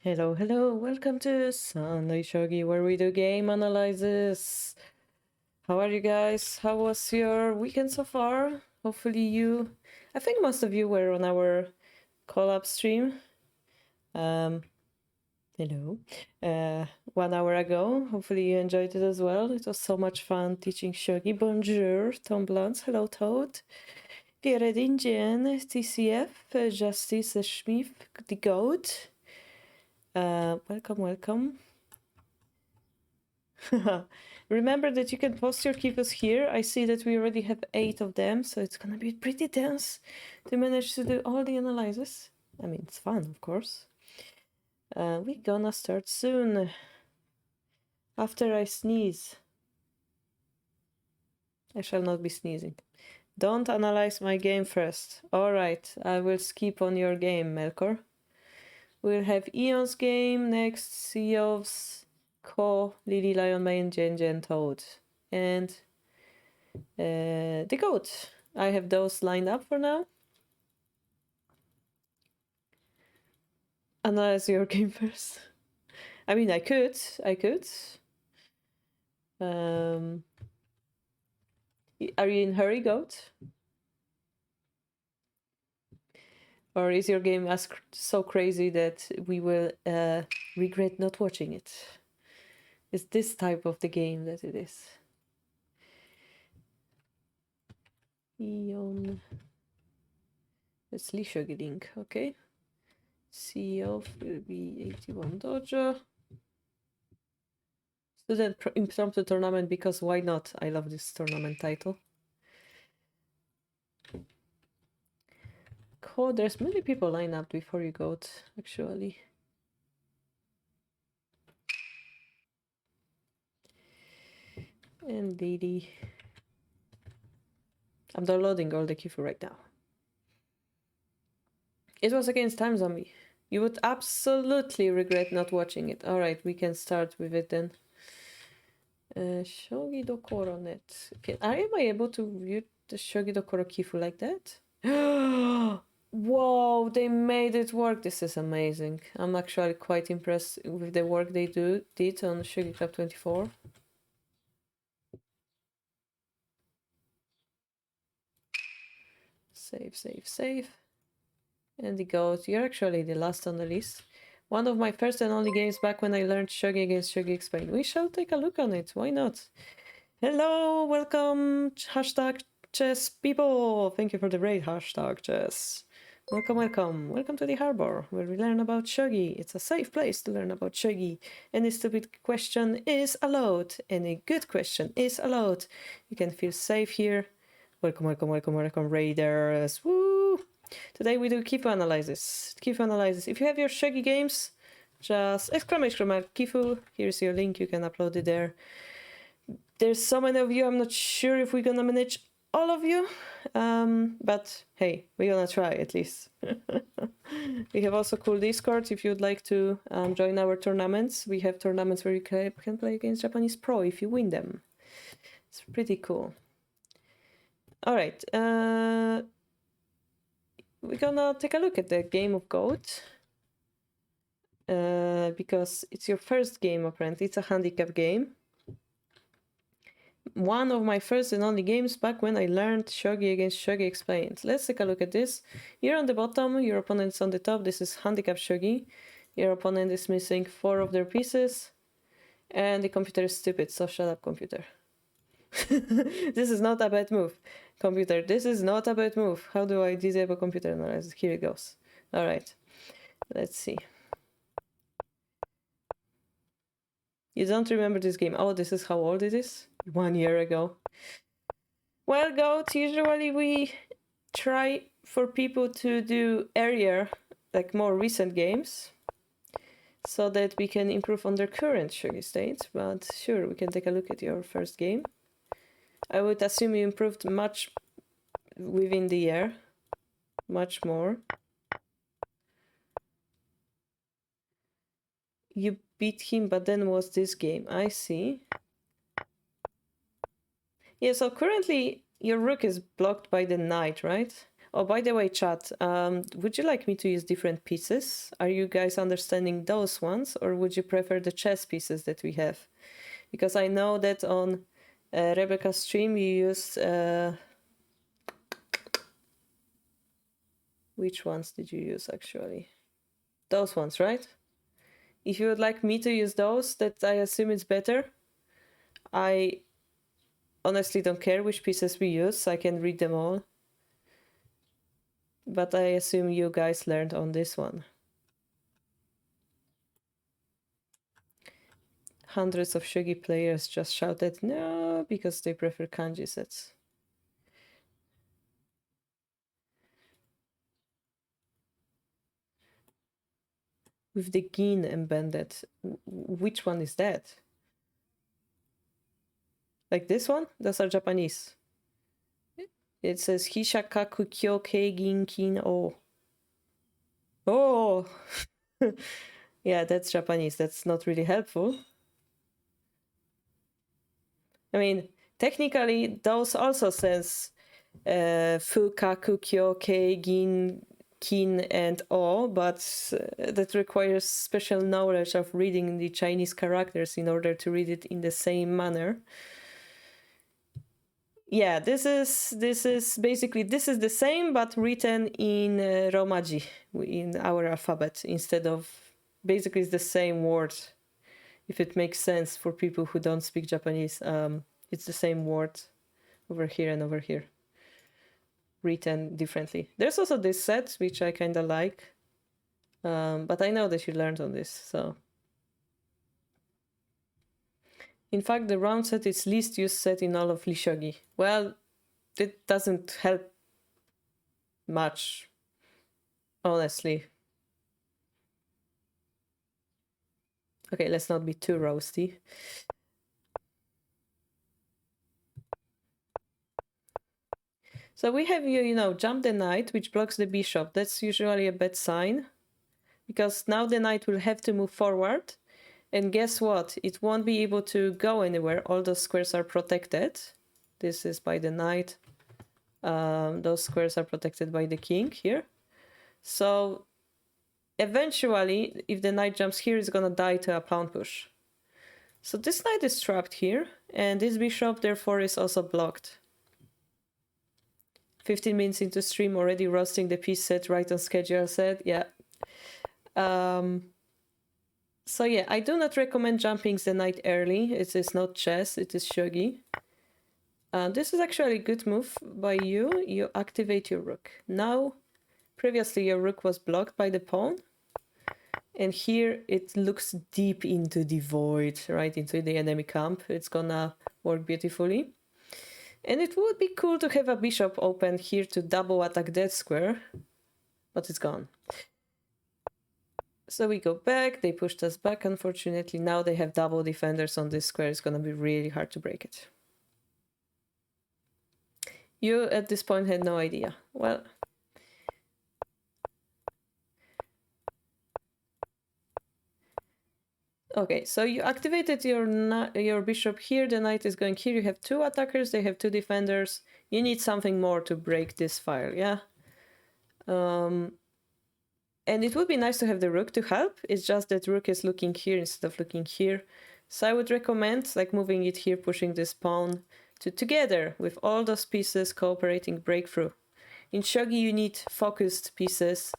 Hello, hello, welcome to Sunday Shogi, where we do game analysis. How are you guys? How was your weekend so far? Hopefully I think most of you were on our collab stream. Hello. 1 hour ago. Hopefully you enjoyed it as well. It was so much fun teaching Shogi. Bonjour, Tom Blunts. Hello, Toad. Pierre Jen, TCF, Justice Schmith, the Goat. Welcome. Remember that you can post your kifus here. I see that we already have 8 of them, so it's gonna be pretty dense to manage to do all the analysis. I mean, it's fun, of course. We're gonna start soon. After I sneeze. I shall not be sneezing. Don't analyze my game first. Alright, I will skip on your game, Melkor. We'll have Eon's game next, Seov's, Ko, Lily, Lion, Mane, Jen, Toad. And the goat. I have those lined up for now. Analyze your game first. I mean, I could. Are you in hurry, goat? Or is your game so crazy that we will regret not watching it? It's this type of the game that it is. Eon. It's Shogi link, okay. CEO will be 81 dojo. Student impromptu tournament, because why not? I love this tournament title. Cool, there's many people lined up before you go, actually. And Didi. I'm downloading all the kifu right now. It was against Time Zombie. You would absolutely regret not watching it. Alright, we can start with it then. Shogi Dokoro net. Am I able to view the Shogi Dokoro kifu like that? Whoa, they made it work. This is amazing. I'm actually quite impressed with the work they did on Shogi Club 24. Save. And the goat. You're actually the last on the list. One of my first and only games back when I learned Shogi against Shogi Explained. We shall take a look on it. Why not? Hello, welcome, hashtag chess people. Thank you for the raid, hashtag chess. Welcome to the harbor, where we learn about Shogi. It's a safe place to learn about Shogi. Any stupid question is allowed. Any good question is allowed. You can feel safe here. Welcome, raiders. Woo! Today we do kifu analysis. If you have your Shogi games, just exclamation mark kifu. Here's your link. You can upload it there. There's so many of you. I'm not sure if we're gonna manage all of you, but hey, we're gonna try at least. We have also cool Discord if you'd like to join our tournaments. We have tournaments where you can play against Japanese pro if you win them. It's pretty cool. All right, we're gonna take a look at the game of Goat, because it's your first game apparently. It's a handicap game. One of my first and only games back when I learned Shogi against Shogi Explained. Let's take a look at this. You're on the bottom, your opponent's on the top. This is handicap Shogi. Your opponent is missing 4 of their pieces. And the computer is stupid, so shut up, computer. This is not a bad move. Computer, this is not a bad move. How do I disable computer analysis? Here it goes. Alright, let's see. You don't remember this game. Oh, this is how old it is? 1 year ago. Well, Goat, usually we try for people to do earlier, like more recent games, so that we can improve on their current Shogi state. But sure, we can take a look at your first game. I would assume you improved much within the year. Much more. You beat him, but then was this game. I see. Yeah, so currently your rook is blocked by the knight, right? Oh, by the way, chat, would you like me to use different pieces? Are you guys understanding those ones, or would you prefer the chess pieces that we have? Because I know that on Rebecca's stream you used... which ones did you use, actually? Those ones, right? If you would like me to use those, that I assume it's better. I honestly don't care which pieces we use. I can read them all. But I assume you guys learned on this one. Hundreds of Shogi players just shouted no because they prefer kanji sets. With the gin embedded. Which one is that? Like this one? Those are Japanese. It says Hishakaku Kyo Keigin Kin O. Oh! Yeah, that's Japanese. That's not really helpful. I mean, technically, those also says Fukaku Kyo Keigin Kin and O, but that requires special knowledge of reading the Chinese characters in order to read it in the same manner. Yeah, this is basically the same, but written in Romaji, in our alphabet, instead of basically it's the same word. If it makes sense for people who don't speak Japanese, it's the same word over here and over here, written differently. There's also this set which I kind of like, but I know that you learned on this, so. In fact, the round set is least used set in all of Lishogi. Well, it doesn't help much, honestly. Okay, let's not be too roasty. So we have you know, jump the knight, which blocks the bishop. That's usually a bad sign, because now the knight will have to move forward. And guess what? It won't be able to go anywhere. All those squares are protected. This is by the knight. Those squares are protected by the king here. So eventually, if the knight jumps here, it's gonna die to a pawn push. So this knight is trapped here, and this bishop therefore is also blocked. 15 minutes into stream, already roasting the piece set right on schedule set. Yeah. So yeah, I do not recommend jumping the knight early. It is not chess, it is shogi. This is actually a good move by you. You activate your rook. Now, previously your rook was blocked by the pawn. And here it looks deep into the void, right into the enemy camp. It's gonna work beautifully. And it would be cool to have a bishop open here to double attack that square, but it's gone. So we go back, they pushed us back, unfortunately. Now they have double defenders on this square. It's gonna be really hard to break it. You, at this point, had no idea. Well, okay, so you activated your bishop here, the knight is going here, you have two attackers, they have two defenders. You need something more to break this file, yeah? And it would be nice to have the rook to help. It's just that rook is looking here instead of looking here. So I would recommend like moving it here, pushing this pawn together with all those pieces cooperating breakthrough. In shogi you need focused pieces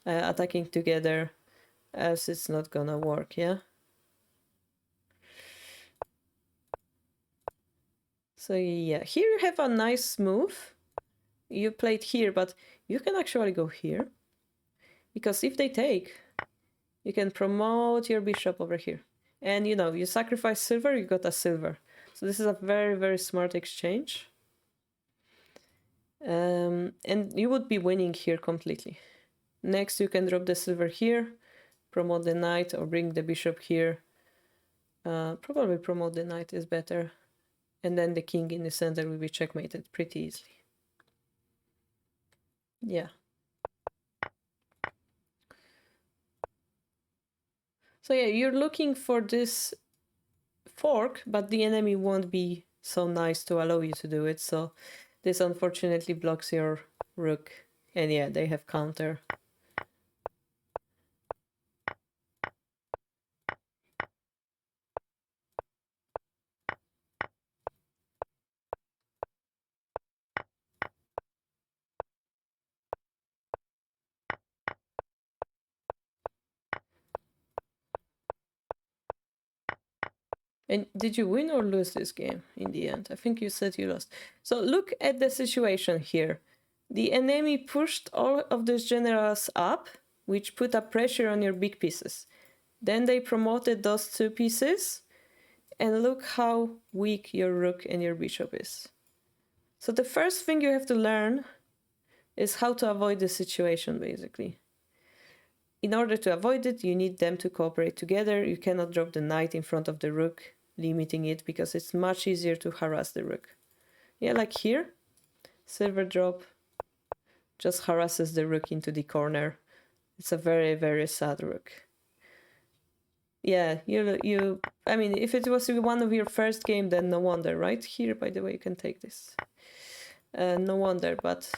attacking together, else it's not gonna work, yeah? So yeah, here you have a nice move. You played here, but you can actually go here. Because if they take, you can promote your bishop over here. And you know, you sacrifice silver, you got a silver. So this is a very, very smart exchange. And you would be winning here completely. Next, you can drop the silver here, promote the knight, or bring the bishop here. Probably promote the knight is better. And then the king in the center will be checkmated pretty easily. Yeah. So yeah, you're looking for this fork, but the enemy won't be so nice to allow you to do it. So this unfortunately blocks your rook And yeah, they have counter. And did you win or lose this game in the end? I think you said you lost. So look at the situation here. The enemy pushed all of these generals up, which put up pressure on your big pieces. Then they promoted those 2 pieces, and look how weak your rook and your bishop is. So the first thing you have to learn is how to avoid the situation, basically. In order to avoid it, you need them to cooperate together. You cannot drop the knight in front of the rook, limiting it, because it's much easier to harass the rook. Yeah, like here, silver drop just harasses the rook into the corner. It's a very, very sad rook. Yeah, I mean, if it was one of your first game, then no wonder, right? Here, by the way, you can take this. No wonder, but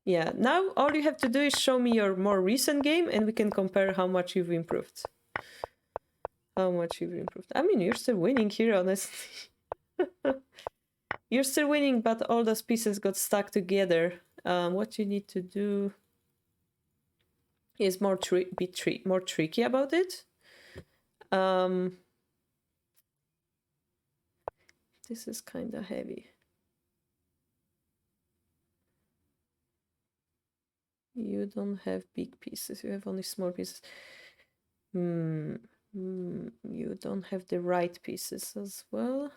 yeah, now all you have to do is show me your more recent game and we can compare how much you've improved. How much you've improved. I mean, you're still winning here, honestly. You're still winning, but all those pieces got stuck together. What you need to do is more tricky about it. This is kind of heavy. You don't have big pieces, you have only small pieces. You don't have the right pieces as well.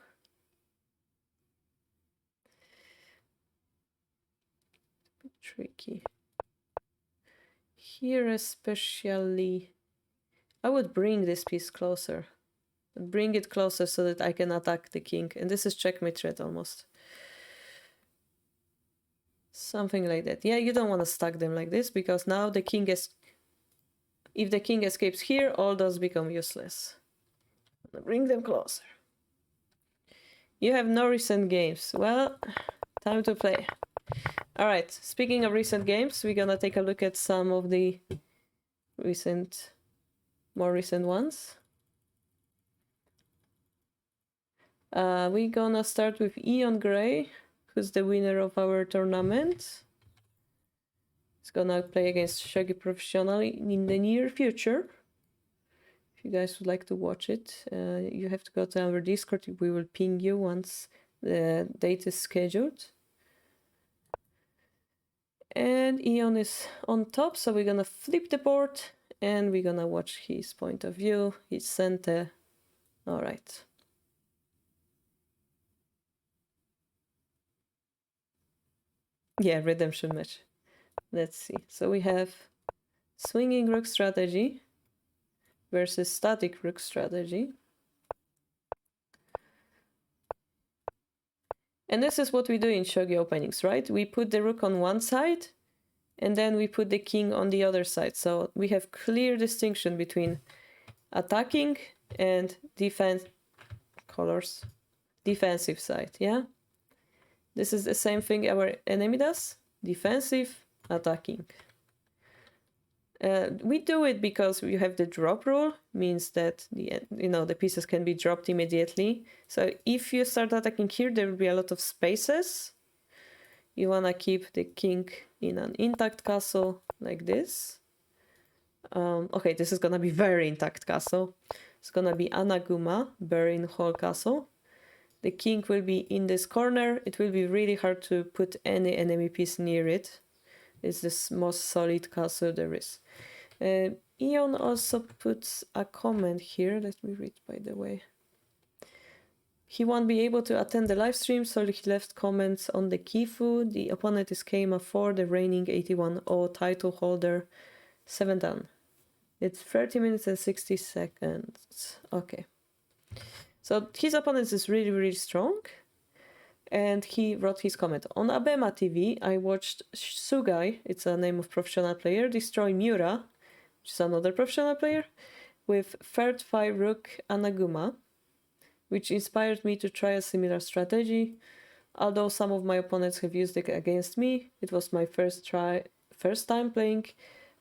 A bit tricky. Here especially, I would bring this piece closer. Bring it closer so that I can attack the king. And this is checkmate threat almost. Something like that. Yeah, you don't want to stack them like this because now the king is... If the king escapes here, all those become useless. Bring them closer. You have no recent games. Well, time to play. Alright, speaking of recent games, we're gonna take a look at some of the more recent ones. We're gonna start with Ian Gray, who's the winner of our tournament. He's gonna play against Shogi professionally in the near future. If you guys would like to watch it, you have to go to our Discord. We will ping you once the date is scheduled. And Ian is on top, so we're gonna flip the board and we're gonna watch his point of view, his center. All right. Yeah, redemption match. Let's see. So we have swinging rook strategy versus static rook strategy. And this is what we do in Shogi openings, right? We put the rook on one side and then we put the king on the other side. So we have clear distinction between attacking and defensive side, yeah? This is the same thing our enemy does, defensive, attacking. We do it because we have the drop rule, means that the pieces can be dropped immediately. So if you start attacking here, there will be a lot of spaces. You wanna keep the king in an intact castle like this. Okay, this is gonna be very intact castle. It's gonna be Anaguma, burying whole castle. The king will be in this corner. It will be really hard to put any enemy piece near it. It's the most solid castle there is. Ion also puts a comment here. Let me read, by the way. He won't be able to attend the live stream, so he left comments on the kifu. The opponent is KMA4, the reigning 81-0 title holder. 7 down. It's 30 minutes and 60 seconds. Okay. So his opponent is really, really strong. And he wrote his comment. On Abema TV, I watched Sugai, it's a name of professional player, destroy Miura, which is another professional player, with third 5 rook Anaguma, which inspired me to try a similar strategy. Although some of my opponents have used it against me, it was my first time playing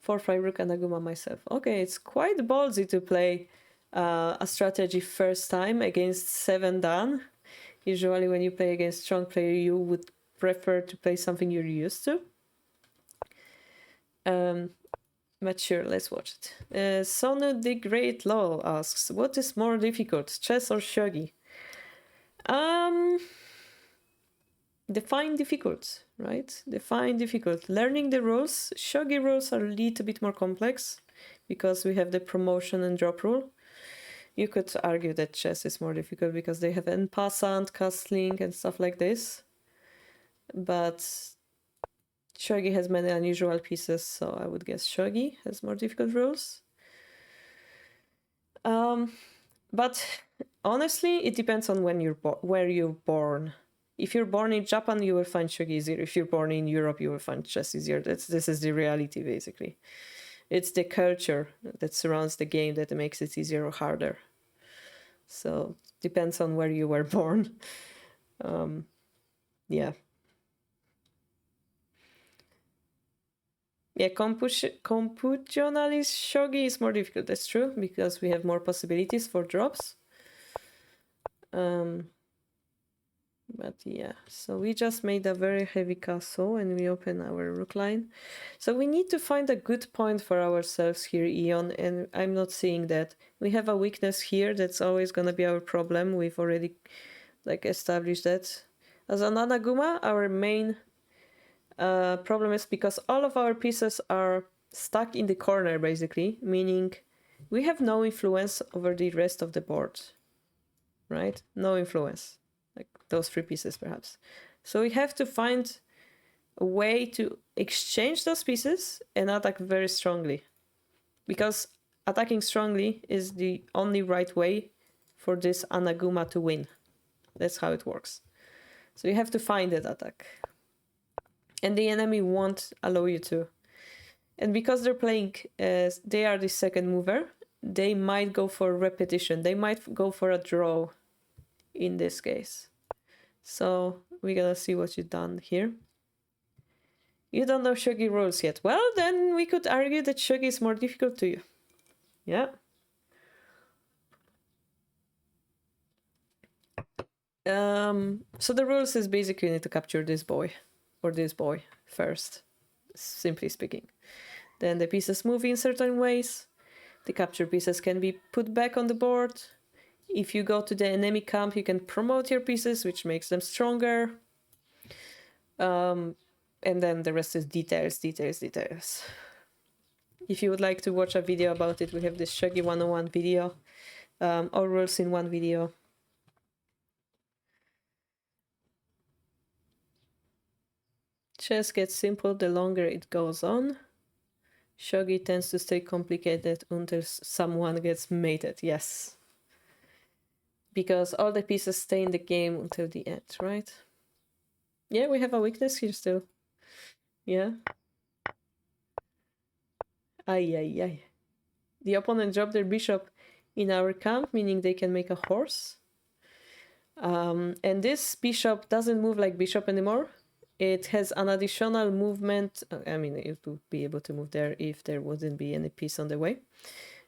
4-5 Rook Anaguma myself. Okay, it's quite ballsy to play a strategy first time against 7 Dan. Usually when you play against strong player, you would prefer to play something you're used to. But sure, let's watch it. Sonu the Great Law asks, what is more difficult, chess or shogi? Define difficult, right? Define difficult. Learning the rules. Shogi rules are a little bit more complex because we have the promotion and drop rule. You could argue that chess is more difficult because they have en passant, castling, and stuff like this. But shogi has many unusual pieces, so I would guess shogi has more difficult rules. But honestly, it depends on when where you're born. If you're born in Japan, you will find shogi easier. If you're born in Europe, you will find chess easier. This is the reality, basically. It's the culture that surrounds the game that makes it easier or harder. So depends on where you were born. Yeah. Yeah, computationalist shogi is more difficult. That's true, because we have more possibilities for drops. But yeah, so we just made a very heavy castle and we open our rook line. So we need to find a good point for ourselves here, Eon, and I'm not seeing that. We have a weakness here that's always going to be our problem. We've already established that. As an Anaguma, our main problem is because all of our pieces are stuck in the corner, basically, meaning we have no influence over the rest of the board, right? No influence. Like those 3 pieces, perhaps. So we have to find a way to exchange those pieces and attack very strongly. Because attacking strongly is the only right way for this Anaguma to win. That's how it works. So you have to find that attack. And the enemy won't allow you to. And because they're playing, they are the second mover, they might go for repetition. They might go for a draw in this case. So we're gonna see what you've done here. You don't know Shogi rules yet. Well, then we could argue that Shogi is more difficult to you. Yeah. So the rules is basically you need to capture this boy or this boy first, simply speaking. Then the pieces move in certain ways. The captured pieces can be put back on the board. If you go to the enemy camp, you can promote your pieces, which makes them stronger. And then the rest is details. If you would like to watch a video about it, we have this Shogi 101 video. All rules in one video. Chess gets simple the longer it goes on. Shogi tends to stay complicated until someone gets mated, yes. Because all the pieces stay in the game until the end, right? Yeah, we have a weakness here still. Yeah. Ay. The opponent dropped their bishop in our camp, meaning they can make a horse. And this bishop doesn't move like bishop anymore. It has an additional movement. I mean, it would be able to move there if there wouldn't be any piece on the way.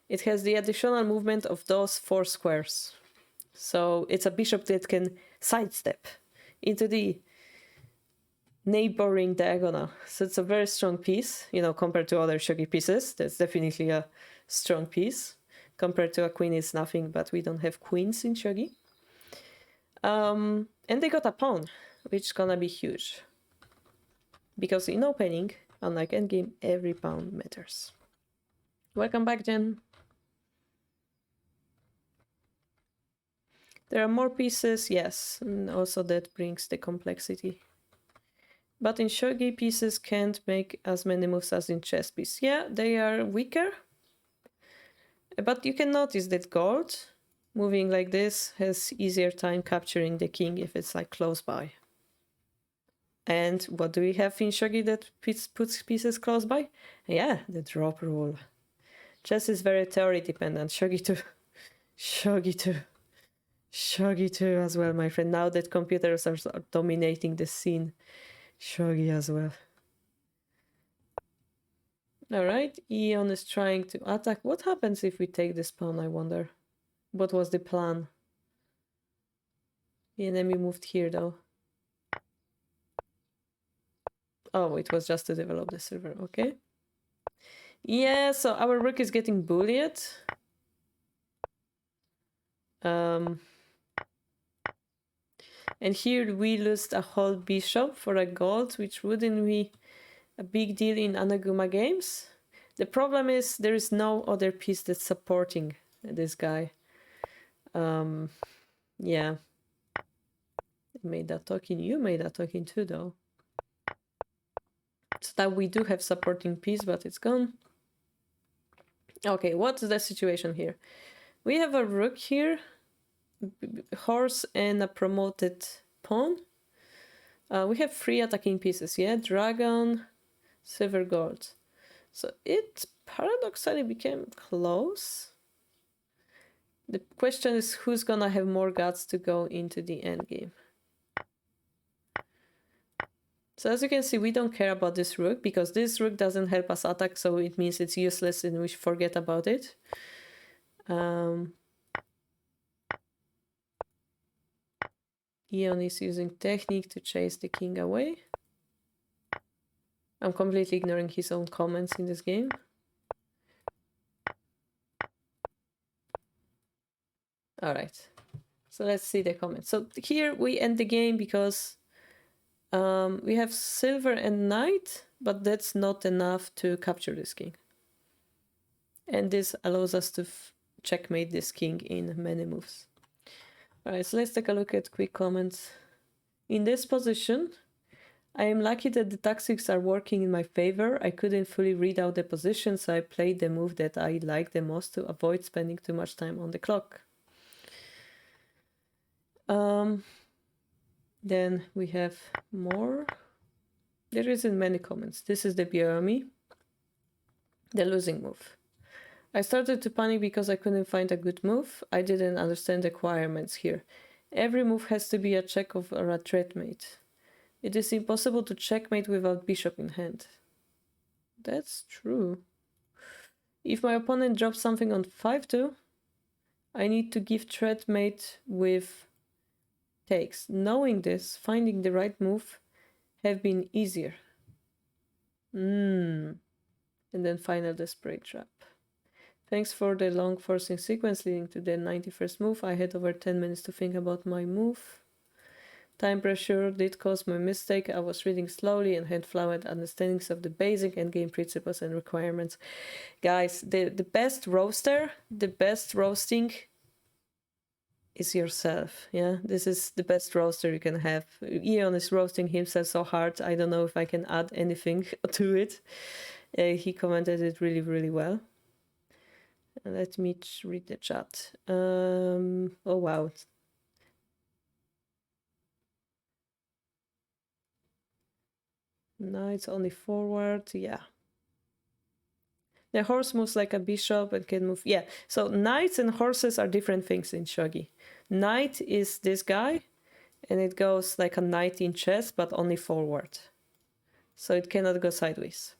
It has the additional movement of those 4 squares. So it's a bishop that can sidestep into the neighboring diagonal. So it's a very strong piece, you know, compared to other shogi pieces. That's definitely a strong piece. Compared to a queen, it's nothing, but we don't have queens in shogi. And they got a pawn, which is gonna be huge. Because in opening, unlike endgame, every pawn matters. Welcome back, Jen. There are more pieces, yes, and also that brings the complexity. But in shogi, pieces can't make as many moves as in chess piece. Yeah, they are weaker. But you can notice that gold, moving like this, has easier time capturing the king if it's like close by. And what do we have in shogi that puts pieces close by? Yeah, the drop rule. Chess is very theory dependent. Shogi too. Shogi too as well, my friend. Now that computers are dominating the scene. Shogi as well. Alright, Eon is trying to attack. What happens if we take this pawn, I wonder? What was the plan? The enemy moved here though. Oh, it was just to develop the silver, okay. Yeah, so our rook is getting bullied. And here we lost a whole bishop for a gold, which wouldn't be a big deal in Anaguma games. The problem is there is no other piece that's supporting this guy. Yeah. I made that token. You made that token too, though. So that we do have supporting piece, but it's gone. Okay, what's the situation here? We have a rook here, horse, and a promoted pawn. We have 3 attacking pieces, yeah? Dragon, silver, gold. So it paradoxically became close. The question is who's gonna have more guts to go into the endgame. So as you can see, we don't care about this rook because this rook doesn't help us attack, so it means it's useless and we forget about it. Eon is using technique to chase the king away. I'm completely ignoring his own comments in this game. Alright, so let's see the comments. So here we end the game because we have silver and knight, but that's not enough to capture this king. And this allows us to checkmate this king in many moves. Alright, so let's take a look at quick comments. In this position, I am lucky that the tactics are working in my favor. I couldn't fully read out the position, so I played the move that I like the most to avoid spending too much time on the clock. Then we have more. There isn't many comments. This is the Biomi, the losing move. I started to panic because I couldn't find a good move. I didn't understand the requirements here. Every move has to be a check of or a threatmate. It is impossible to checkmate without bishop in hand. That's true. If my opponent drops something on 5-2, I need to give threatmate with takes. Knowing this, finding the right move have been easier. And then final desperate trap. Thanks for the long forcing sequence leading to the 91st move. I had over 10 minutes to think about my move. Time pressure did cause my mistake. I was reading slowly and had flawed understandings of the basic endgame principles and requirements. Guys, the best roaster, the best roasting is yourself. Yeah, this is the best roaster you can have. Eon is roasting himself so hard. I don't know if I can add anything to it. He commented it really, really well. Let me read the chat. Oh, wow. No, it's only forward. Yeah. The horse moves like a bishop and can move. Yeah. So knights and horses are different things in Shogi. Knight is this guy, and it goes like a knight in chess, but only forward. So it cannot go sideways.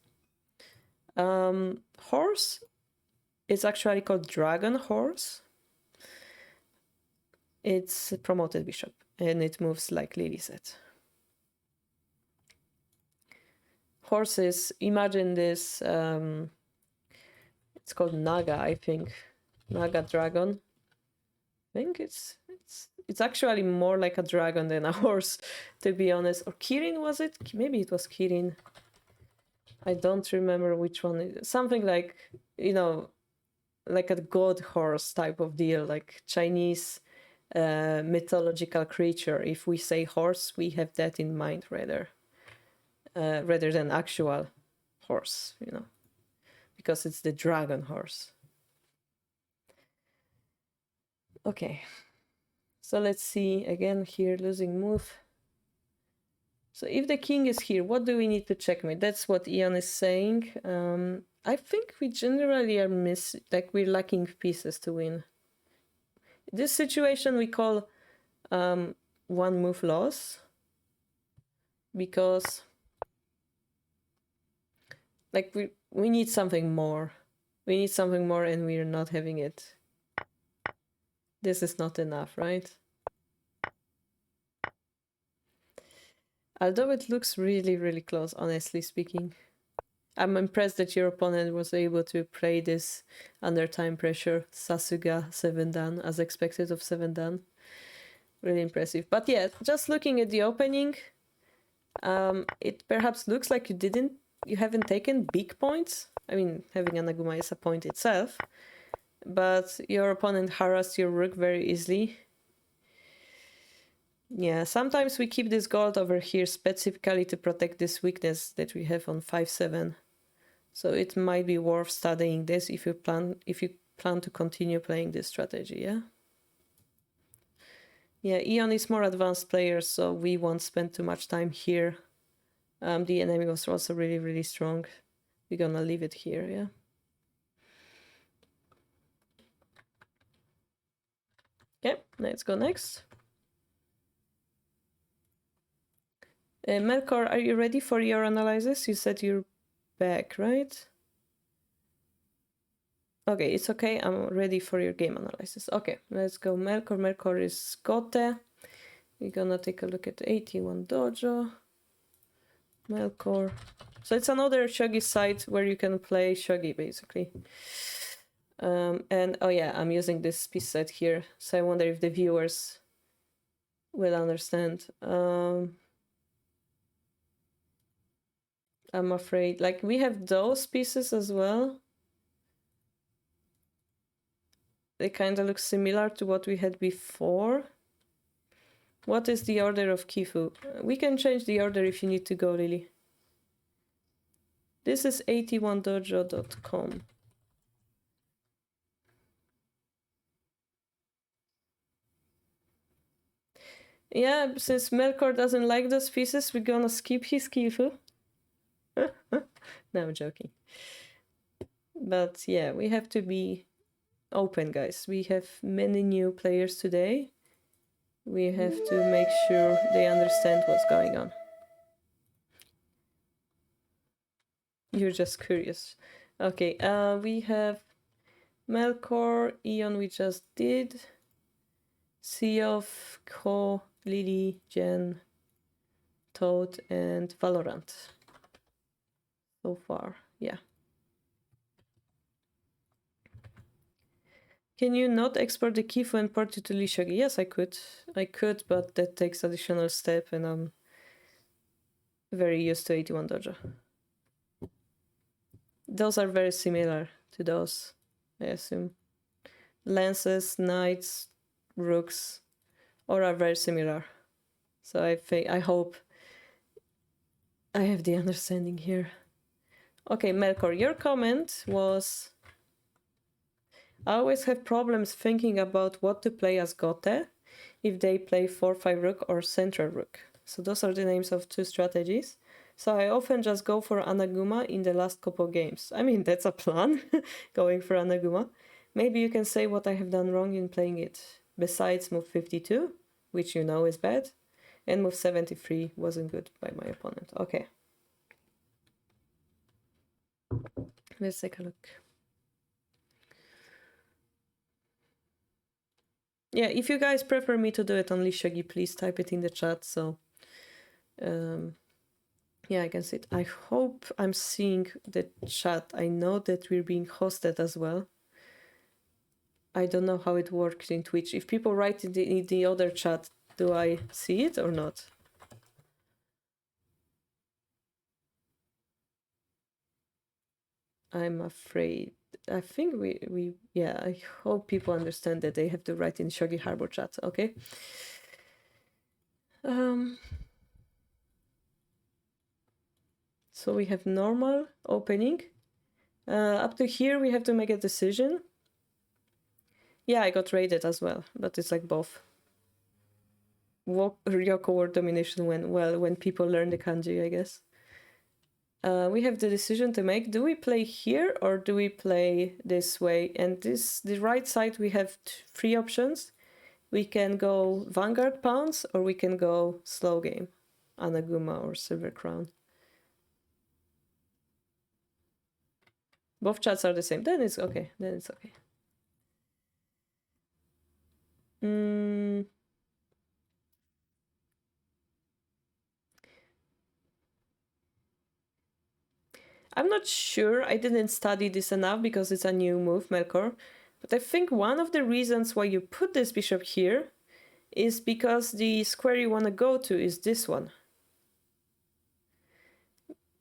Horse is actually called dragon horse. It's a promoted bishop, and it moves like Lily said. Horses, imagine this, it's called Naga, I think. Naga dragon. I think it's actually more like a dragon than a horse, to be honest. Or Kirin, was it? Maybe it was Kirin. I don't remember which one. Something like, you know, like a god horse type of deal, like Chinese mythological creature. If we say horse, we have that in mind rather than actual horse, you know, because it's the dragon horse. Okay, so let's see again here, losing move. So if the king is here, what do we need to checkmate? That's what Ian is saying. I think we generally are we're lacking pieces to win. This situation we call one move loss, because like we need something more. We need something more and we're not having it. This is not enough, right? Although it looks really, really close, honestly speaking. I'm impressed that your opponent was able to play this under time pressure. Sasuga 7 dan, as expected of 7 dan. Really impressive. But yeah, just looking at the opening, it perhaps looks like you haven't taken big points. I mean, having Anaguma is a point itself, but your opponent harassed your rook very easily. Yeah, sometimes we keep this gold over here specifically to protect this weakness that we have on 5-7. So it might be worth studying this if you plan to continue playing this strategy, yeah? Yeah, Ion is more advanced player, so we won't spend too much time here. The enemy was also really, really strong. We're gonna leave it here, yeah? Okay, let's go next. Melkor, are you ready for your analysis? You said you're back, right? Okay, it's okay. I'm ready for your game analysis. Okay, let's go. Melkor. Melkor is Gote. We're gonna take a look at 81 Dojo. Melkor. So it's another Shogi site where you can play Shogi, basically. And oh yeah, I'm using this piece set here, so I wonder if the viewers will understand. I'm afraid, like, we have those pieces as well. They kind of look similar to what we had before. What is the order of kifu? We can change the order if you need to go, Lily. This is 81dojo.com. Yeah, since Melkor doesn't like those pieces, we're gonna skip his kifu. No, I'm joking. But yeah, we have to be open, guys. We have many new players today. We have to make sure they understand what's going on. You're just curious. Okay, we have Melkor, Ion we just did, Seof, Ko, Lily, Jen, Toad, and Valorant. So far, yeah. Can you not export the kifu and port it to Lishogi? Yes, I could. I could, but that takes additional step, and I'm very used to 81 Dojo. Those are very similar to those, I assume. Lances, knights, rooks, all are very similar. So I hope I have the understanding here. Okay, Melkor, your comment was, I always have problems thinking about what to play as Gote if they play 4-5 rook or central rook. So those are the names of two strategies. So I often just go for Anaguma in the last couple games. I mean, that's a plan, going for Anaguma. Maybe you can say what I have done wrong in playing it. Besides move 52, which you know is bad, and move 73 wasn't good by my opponent. Okay. Let's take a look. Yeah, if you guys prefer me to do it on Lishogi, please type it in the chat, so yeah, I can see it. I hope I'm seeing the chat. I know that we're being hosted as well. I don't know how it works in Twitch. If people write in the other chat, do I see it or not? I'm afraid. I think we yeah, I hope people understand that they have to write in Shogi Harbour chat, okay? So we have normal opening. Up to here we have to make a decision. Yeah, I got raided as well, but it's like both. Ryoko word domination when people learn the kanji, I guess. We have the decision to make. Do we play here or do we play this way? And the right side we have three options. We can go Vanguard Pawns, or we can go slow game, Anaguma or Silver Crown. Both chats are the same. Then it's okay. Then it's okay. I'm not sure. I didn't study this enough because it's a new move, Melkor. But I think one of the reasons why you put this bishop here is because the square you want to go to is this one.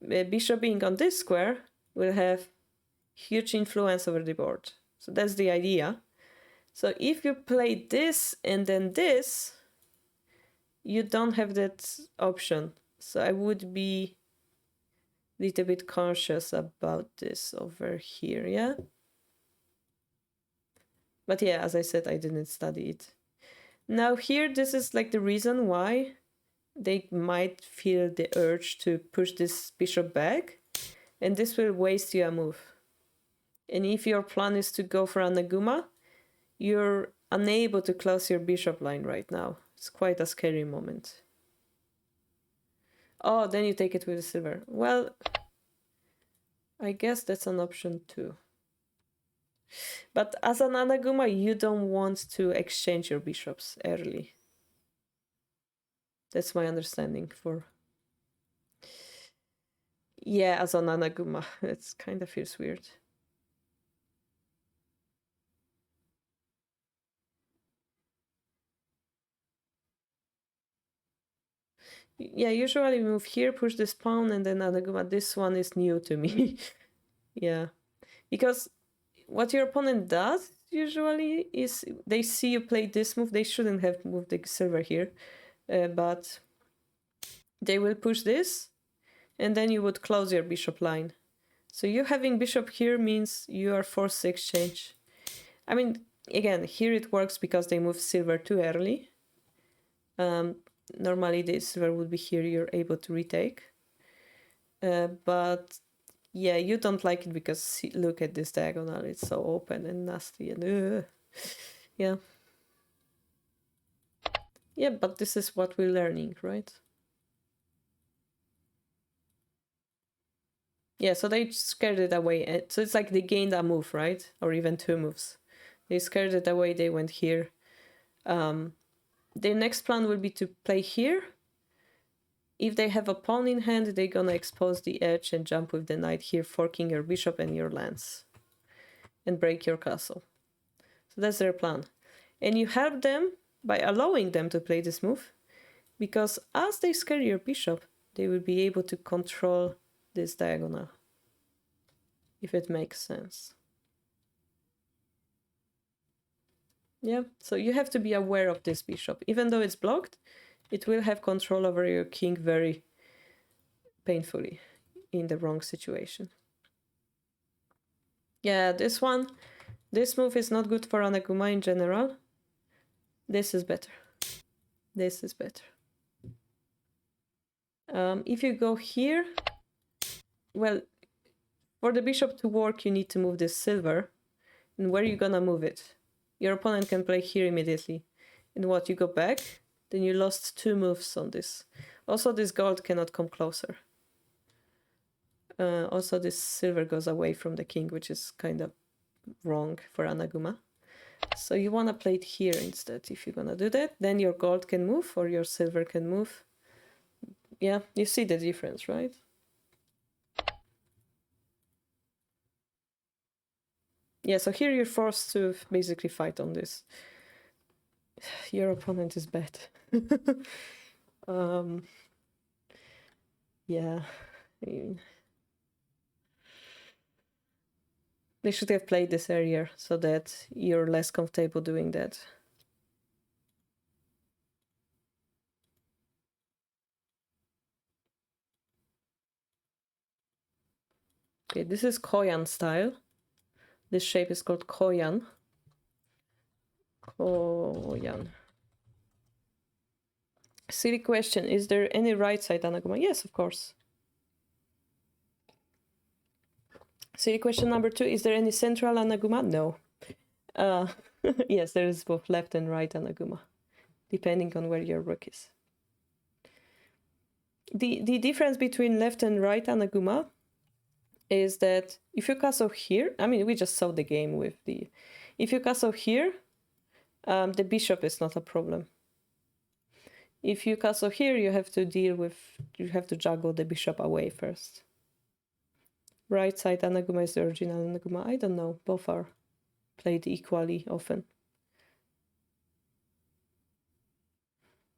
The bishop being on this square will have huge influence over the board. So that's the idea. So if you play this and then this, you don't have that option. So I would be a little bit conscious about this over here, yeah? But yeah, as I said, I didn't study it. Now here, this is like the reason why they might feel the urge to push this bishop back, and this will waste you a move. And if your plan is to go for Anaguma, you're unable to close your bishop line right now. It's quite a scary moment. Oh, then you take it with the silver. Well, I guess that's an option too. But as an Anaguma, you don't want to exchange your bishops early. That's my understanding for... Yeah, as an Anaguma, it kind of feels weird. Yeah, usually we move here, push this pawn, and then Anaguma. This one is new to me. Yeah, because what your opponent does usually is they see you play this move. They shouldn't have moved the silver here, but they will push this, and then you would close your bishop line. So you having bishop here means you are forced to exchange. I mean, again, here it works because they move silver too early. Normally the silver would be here, you're able to retake. But yeah, you don't like it because look at this diagonal, it's so open and nasty and yeah. Yeah, but this is what we're learning, right? Yeah, so they scared it away. So it's like they gained a move, right? Or even two moves. They scared it away, they went here. Their next plan will be to play here. If they have a pawn in hand, they're gonna expose the edge and jump with the knight here, forking your bishop and your lance. And break your castle. So that's their plan. And you help them by allowing them to play this move, because as they scare your bishop, they will be able to control this diagonal, if it makes sense. Yeah, so you have to be aware of this bishop. Even though it's blocked, it will have control over your king very painfully in the wrong situation. Yeah, this move is not good for Anaguma in general. This is better. This is better. If you go here, well, for the bishop to work, you need to move this silver. And where are you gonna move it? Your opponent can play here immediately. And what, you go back? Then you lost two moves on this. Also, this gold cannot come closer. Also, this silver goes away from the king, which is kind of wrong for Anaguma. So you want to play it here instead. If you're gonna do that, then your gold can move or your silver can move. Yeah, you see the difference, right? Yeah, so here you're forced to basically fight on this. Your opponent is bad. Yeah, I mean, they should have played this earlier so that you're less comfortable doing that. Okay, this is Koyan style. This shape is called Koyan. Koyan. Silly question, is there any right side Anaguma? Yes, of course. Silly question number 2, is there any central Anaguma? No. Yes, there is both left and right Anaguma, depending on where your rook is. The difference between left and right Anaguma is that if you castle here, I mean, we just saw the game with the... If you castle here, the bishop is not a problem. If you castle here, you have to deal with... You have to juggle the bishop away first. Right side Anaguma is the original Anaguma. I don't know. Both are played equally often.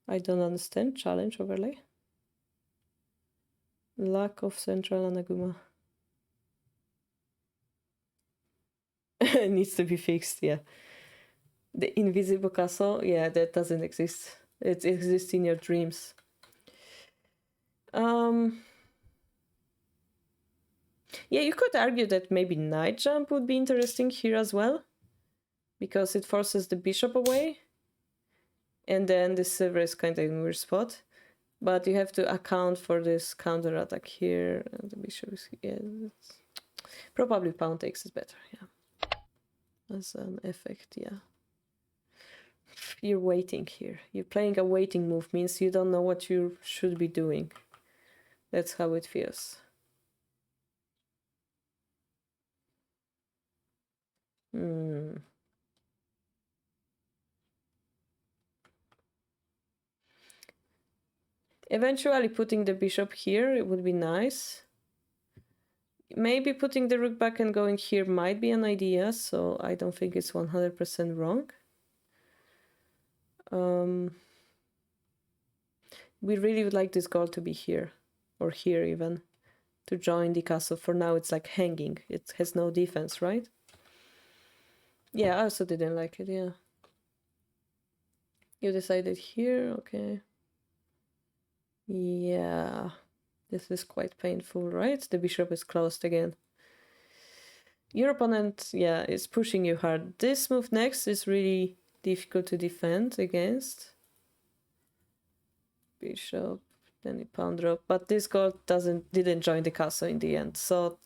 I don't understand. Challenge overlay. Lack of central Anaguma. It needs to be fixed, yeah. The invisible castle, yeah, that doesn't exist. It exists in your dreams. Yeah, you could argue that maybe knight jump would be interesting here as well, because it forces the bishop away, and then the silver is kind of in a weird spot. But you have to account for this counter attack here, and the bishop is... Yeah, probably pawn takes is better, yeah. As an effect, yeah. You're waiting here. You're playing a waiting move, means you don't know what you should be doing. That's how it feels. Eventually putting the bishop here, it would be nice. Maybe putting the rook back and going here might be an idea, so I don't think it's 100% wrong. We really would like this goal to be here, or here even, to join the castle. For now it's like hanging. It has no defense, right? Yeah, I also didn't like it, yeah. You decided here, okay. Yeah, this is quite painful, right? The bishop is closed again. Your opponent, yeah, is pushing you hard. This move next is really difficult to defend against. Bishop, then a pawn drop. But this goal didn't join the castle in the end, so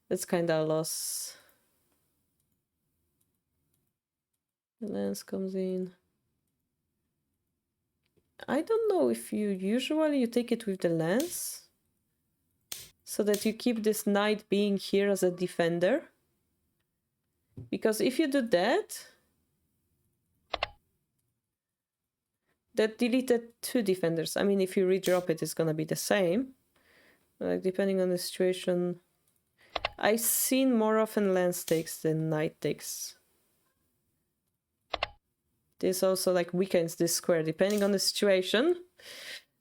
it's kind of a loss. The lance comes in. I don't know if usually you take it with the lance, so that you keep this knight being here as a defender. Because if you do that, that deleted two defenders. I mean, if you redrop it, it's gonna be the same. Like, depending on the situation. I've seen more often lance takes than knight takes. This also like weakens this square. Depending on the situation,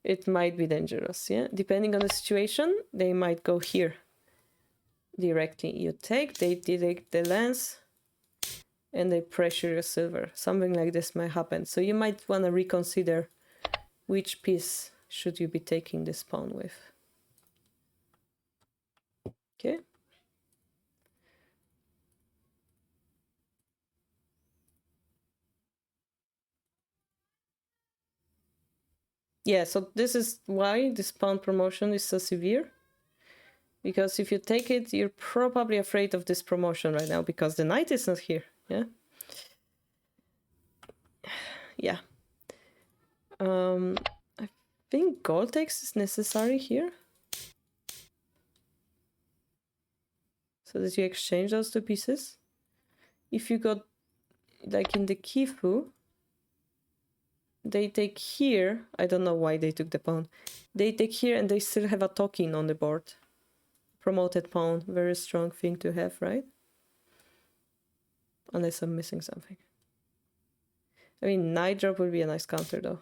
it might be dangerous, yeah? Depending on the situation, they might go here directly. You take, they delete the lance, and they pressure your silver. Something like this might happen. So you might want to reconsider which piece should you be taking this pawn with. Okay. Yeah, so this is why this pawn promotion is so severe. Because if you take it, you're probably afraid of this promotion right now, because the knight is not here, yeah? Yeah. I think gold takes is necessary here. So that you exchange those two pieces. If you got, like in the kifu, they take here. I don't know why they took the pawn. They take here and they still have a token on the board. Promoted pawn, very strong thing to have, right? Unless I'm missing something. I mean, knight drop would be a nice counter though.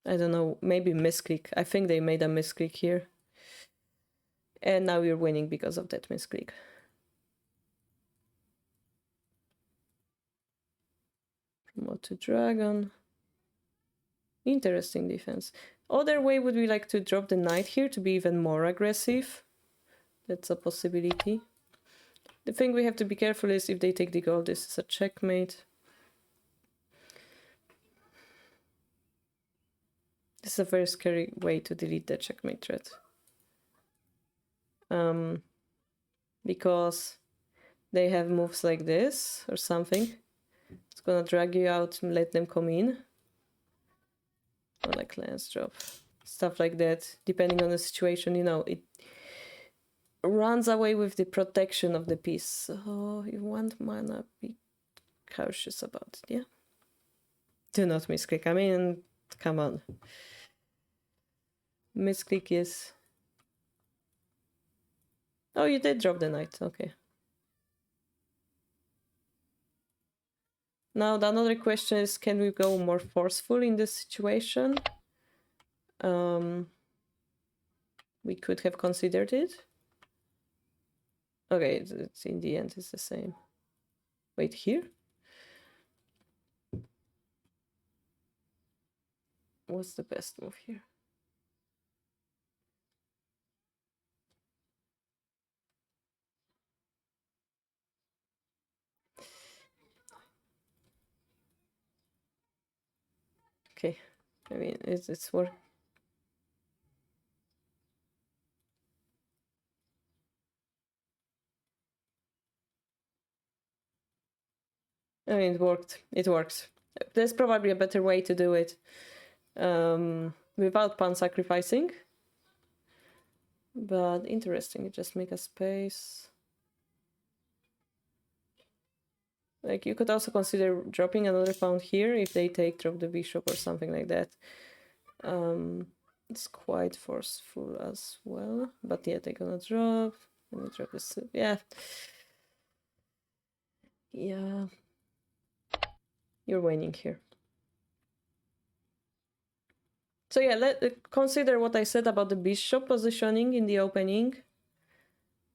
I don't know, maybe misclick. I think they made a misclick here. And now you're winning because of that misclick. Promote to dragon. Interesting defense. Other way would be like to drop the knight here to be even more aggressive. That's a possibility. The thing we have to be careful is if they take the gold, this is a checkmate. This is a very scary way to delete the checkmate threat. because they have moves like this or something. It's gonna drag you out and let them come in. Or like lance drop. Stuff like that, depending on the situation, you know, it runs away with the protection of the piece. So you want mana, be cautious about it, yeah? Do not misclick. I mean, come on. Misclick is... Oh, you did drop the knight, okay. Now, the another question is, can we go more forceful in this situation? We could have considered it. Okay, it's in the end, it's the same. Wait, here? What's the best move here? Okay, I mean, it's work. I mean, it worked. It works. There's probably a better way to do it without pawn sacrificing. But interesting, just make a space. Like, you could also consider dropping another pawn here if they drop the bishop or something like that. It's quite forceful as well. But yeah, they're gonna drop. Let me drop this. Yeah. Yeah. You're winning here. So yeah, consider what I said about the bishop positioning in the opening.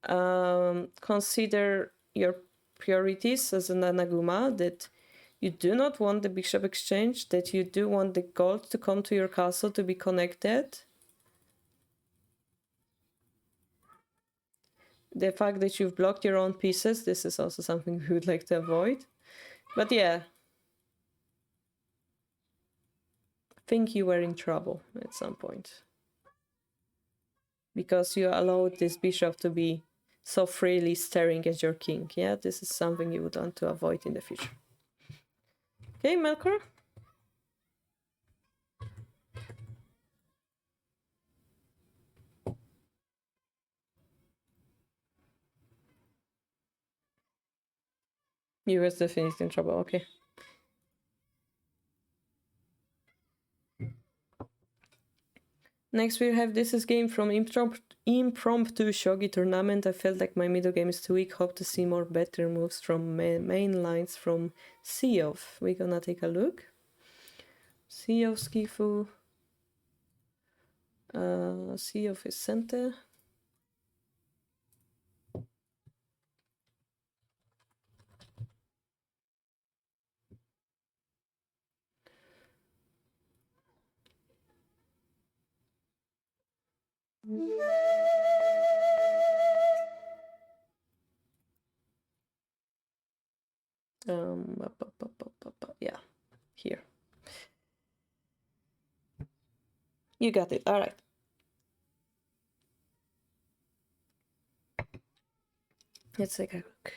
Consider your priorities as an anaguma, that you do not want the bishop exchange, that you do want the gold to come to your castle to be connected. The fact that you've blocked your own pieces, this is also something we would like to avoid. But yeah, I think you were in trouble at some point. Because you allowed this bishop to be so freely staring at your king. Yeah, this is something you would want to avoid in the future. Okay, Melkor? You was definitely in trouble, okay. Next we have this is game from impromptu Shogi tournament. I felt like my middle game is too weak. Hope to see more better moves from main lines from Sea of. We're gonna take a look. Sea of Skifu. Sea of is center. Yeah, here. You got it. All right. Let's take a look.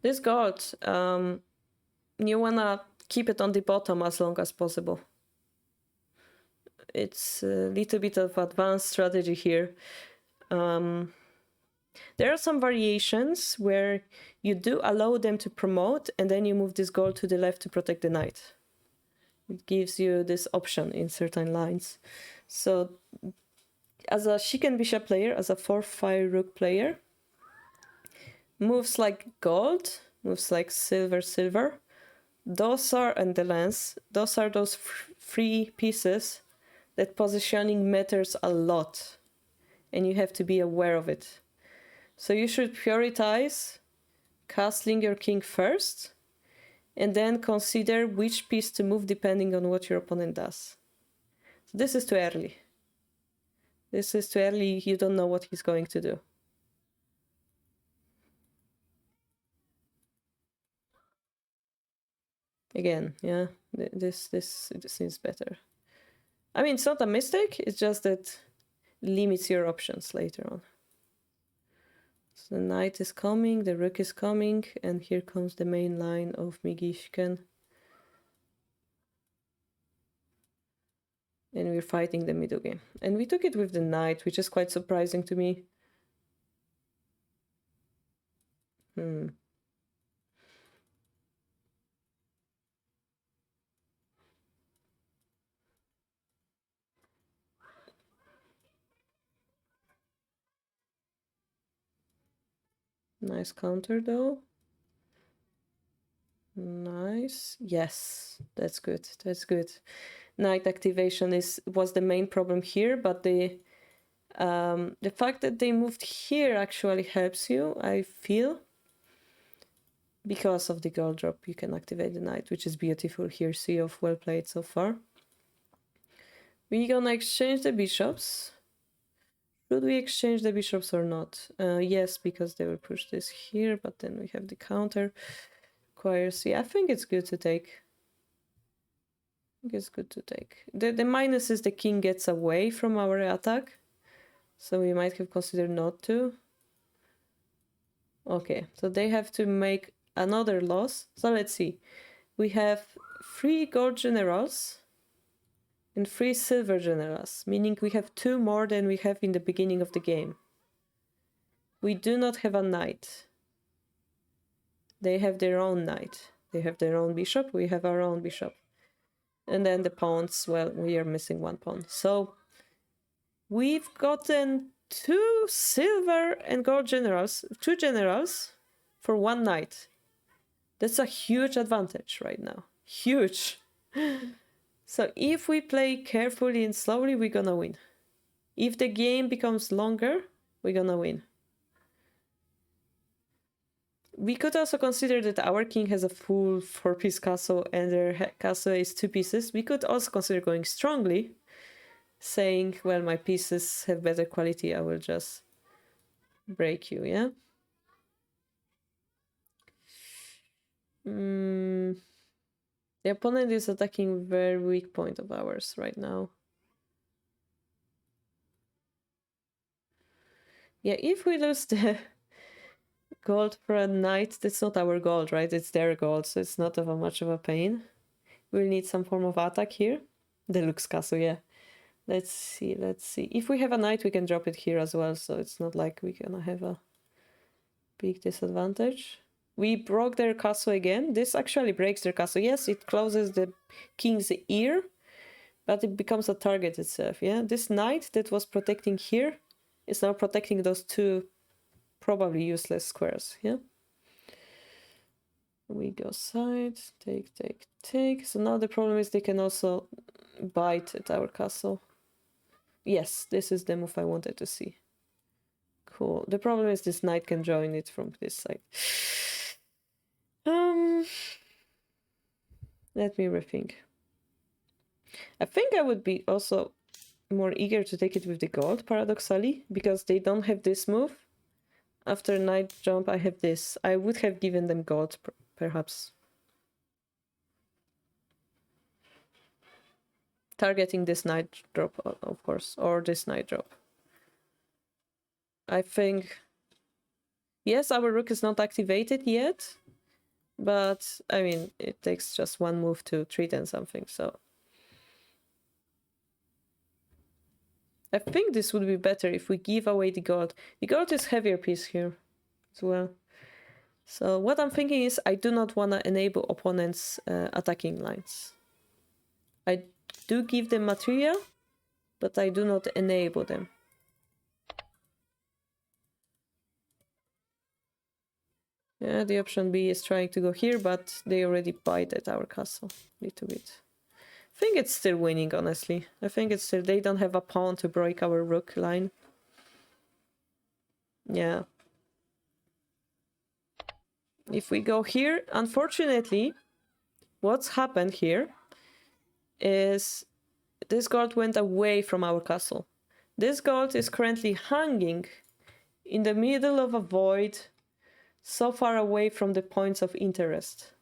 This gold, you wanna keep it on the bottom as long as possible. It's a little bit of advanced strategy here. There are some variations where you do allow them to promote and then you move this gold to the left to protect the knight. It gives you this option in certain lines. So as a Shiken Bishop player, as a 4-5 Rook player, moves like gold, moves like silver, those are, and the lance, those are those free pieces that positioning matters a lot. And you have to be aware of it. So you should prioritize castling your king first, and then consider which piece to move depending on what your opponent does. So this is too early. This is too early, you don't know what he's going to do. Again, yeah, this seems better. I mean, it's not a mistake, it's just that limits your options later on. So the knight is coming, the rook is coming, and here comes the main line of Migishken. And we're fighting the middle game. And we took it with the knight, which is quite surprising to me. Nice counter though. Nice. Yes, that's good. That's good. Knight activation was the main problem here, but the fact that they moved here actually helps you, I feel. Because of the gold drop, you can activate the knight, which is beautiful here. See of well played so far. We're gonna exchange the bishops. Should we exchange the bishops or not? Yes, because they will push this here, but then we have the counter. Query. I think it's good to take. I think it's good to take. The minus is the king gets away from our attack. So we might have considered not to. Okay, so they have to make another loss. So let's see. We have 3 gold generals and 3 silver generals, meaning we have 2 more than we have in the beginning of the game. We do not have a knight. They have their own knight. They have their own bishop. We have our own bishop. And then the pawns, well, we are missing 1 pawn. So we've gotten 2 silver and gold generals, 2 generals for 1 knight. That's a huge advantage right now. Huge. So if we play carefully and slowly, we're gonna win. If the game becomes longer, we're gonna win. We could also consider that our king has a full 4-piece castle and their castle is 2 pieces. We could also consider going strongly, saying, well, my pieces have better quality, I will just break you, yeah? The opponent is attacking very weak point of ours right now. Yeah, if we lose the gold for a knight, that's not our gold, right? It's their gold, so it's not much of a pain. We'll need some form of attack here. Deluxe castle, yeah. Let's see. If we have a knight, we can drop it here as well, so it's not like we're gonna have a big disadvantage. We broke their castle again. This actually breaks their castle. Yes, it closes the king's ear, but it becomes a target itself, yeah? This knight that was protecting here is now protecting those 2 probably useless squares, yeah? We go side, take. So now the problem is they can also bite at our castle. Yes, this is the move I wanted to see. Cool. The problem is this knight can join it from this side. Let me rethink. I think I would be also more eager to take it with the gold, paradoxally, because they don't have this move. After knight jump, I have this. I would have given them gold, perhaps. Targeting this knight drop, of course, or this knight drop. I think... Yes, our rook is not activated yet, but, I mean, it takes just 1 move to treat and something, so... I think this would be better if we give away the gold. The gold is heavier piece here as well. So what I'm thinking is I do not want to enable opponents' attacking lines. I do give them material, but I do not enable them. Yeah, the option B is trying to go here, but they already bite at our castle a little bit. I think it's still winning, honestly. I think it's still... They don't have a pawn to break our rook line. Yeah. If we go here, unfortunately, what's happened here is this gold went away from our castle. This gold is currently hanging in the middle of a void, so far away from the points of interest.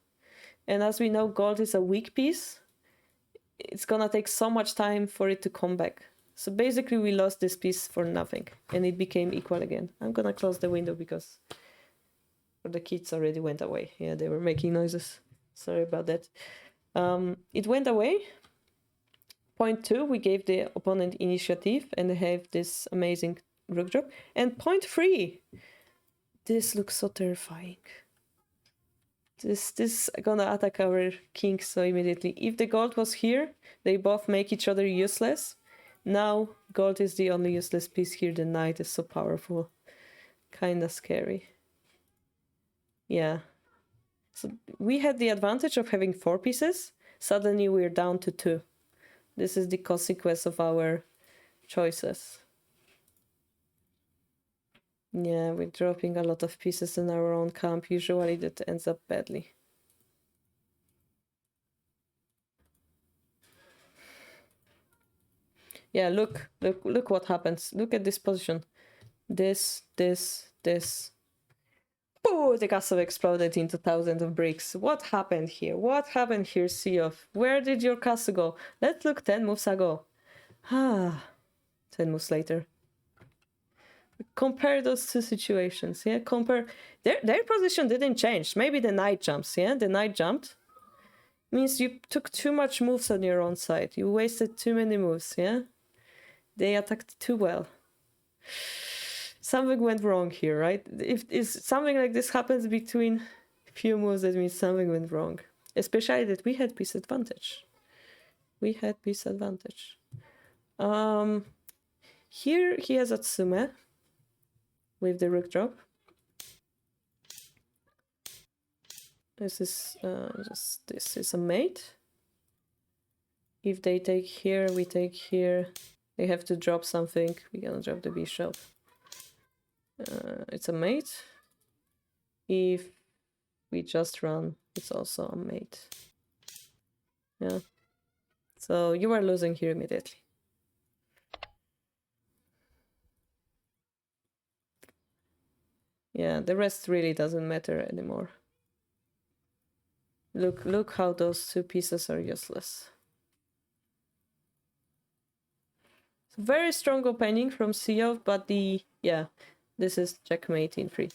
And as we know, gold is a weak piece. It's gonna take so much time for it to come back. So basically we lost this piece for nothing and it became equal again. I'm gonna close the window because the kids already went away. Yeah, they were making noises. Sorry about that. It went away. Point 2, we gave the opponent initiative and they have this amazing rook drop. And point 3, this looks so terrifying. This gonna attack our king so immediately. If the gold was here, they both make each other useless. Now gold is the only useless piece here. The knight is so powerful. Kinda scary. Yeah. So we had the advantage of having 4 pieces. Suddenly we're down to 2. This is the consequence of our choices. Yeah, we're dropping a lot of pieces in our own camp. Usually that ends up badly. Yeah, look what happens. Look at this position. This. Oh, the castle exploded into thousands of bricks. What happened here? What happened here, Siof? Where did your castle go? Let's look 10 moves ago. 10 moves later. Compare those two situations, yeah? Compare... Their position didn't change. Maybe the knight jumps, yeah? The knight jumped. Means you took too much moves on your own side. You wasted too many moves, yeah? They attacked too well. Something went wrong here, right? If something like this happens between few moves, that means something went wrong. Especially that we had piece advantage. We had piece advantage. Here he has Atsume with the rook drop. This is this is a mate. If they take here, we take here. They have to drop something. We're gonna drop the bishop. It's a mate. If we just run, it's also a mate. Yeah. So you are losing here immediately. Yeah, the rest really doesn't matter anymore. Look how those 2 pieces are useless. Very strong opening from Siof, but this is checkmate in 3.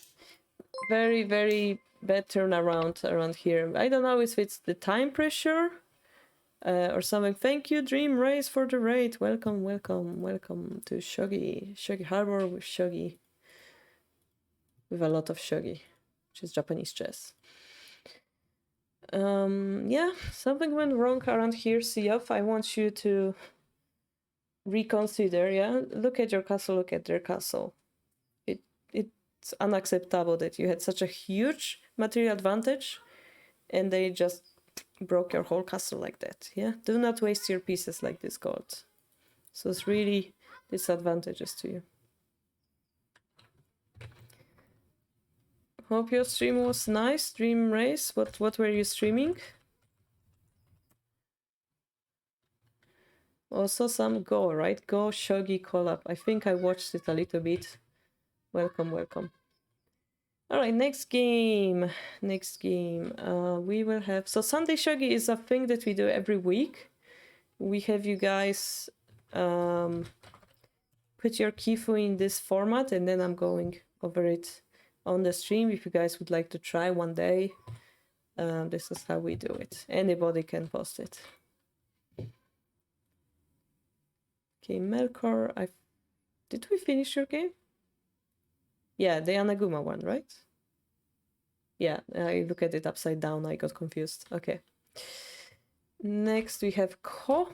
Very, very bad turnaround around here. I don't know if it's the time pressure or something. Thank you, Dream Race, for the raid. Welcome to Shogi Harbour with Shogi. With a lot of Shogi, which is Japanese chess. Yeah, something went wrong around here, Siof. I want you to reconsider, yeah? Look at your castle, look at their castle. It's unacceptable that you had such a huge material advantage and they just broke your whole castle like that, yeah? Do not waste your pieces like this, gold. So it's really disadvantages to you. Hope your stream was nice, Dream Race. What were you streaming? Also some Go, right? Go Shogi collab. I think I watched it a little bit. Welcome. All right, next game. We will have... So Sunday Shogi is a thing that we do every week. We have you guys put your kifu in this format and then I'm going over it on the stream if you guys would like to try one day. This is how we do it. Anybody can post it. Okay, Melkor, did we finish your game? Yeah, the Anaguma one, right? Yeah, I look at it upside down, I got confused. Okay. Next we have Ko.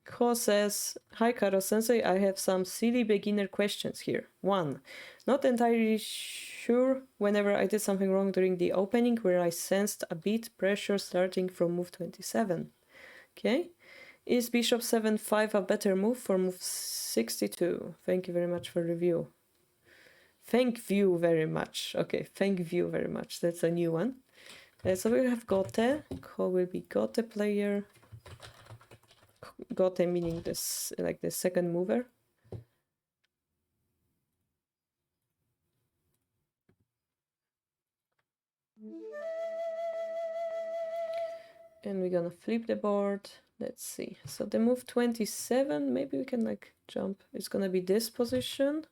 Ko says, hi Karo-sensei, I have some silly beginner questions here. 1. Not entirely sure whenever I did something wrong during the opening where I sensed a bit pressure starting from move 27. Okay. Is bishop 7-5 a better move for move 62? Thank you very much for review. Thank you very much. Okay, thank you very much. That's a new one. So we have Gote. Ko will be Gote player. Gote meaning this, like the second mover. And we're gonna flip the board. Let's see. So the move 27, maybe we can like jump. It's gonna be this position.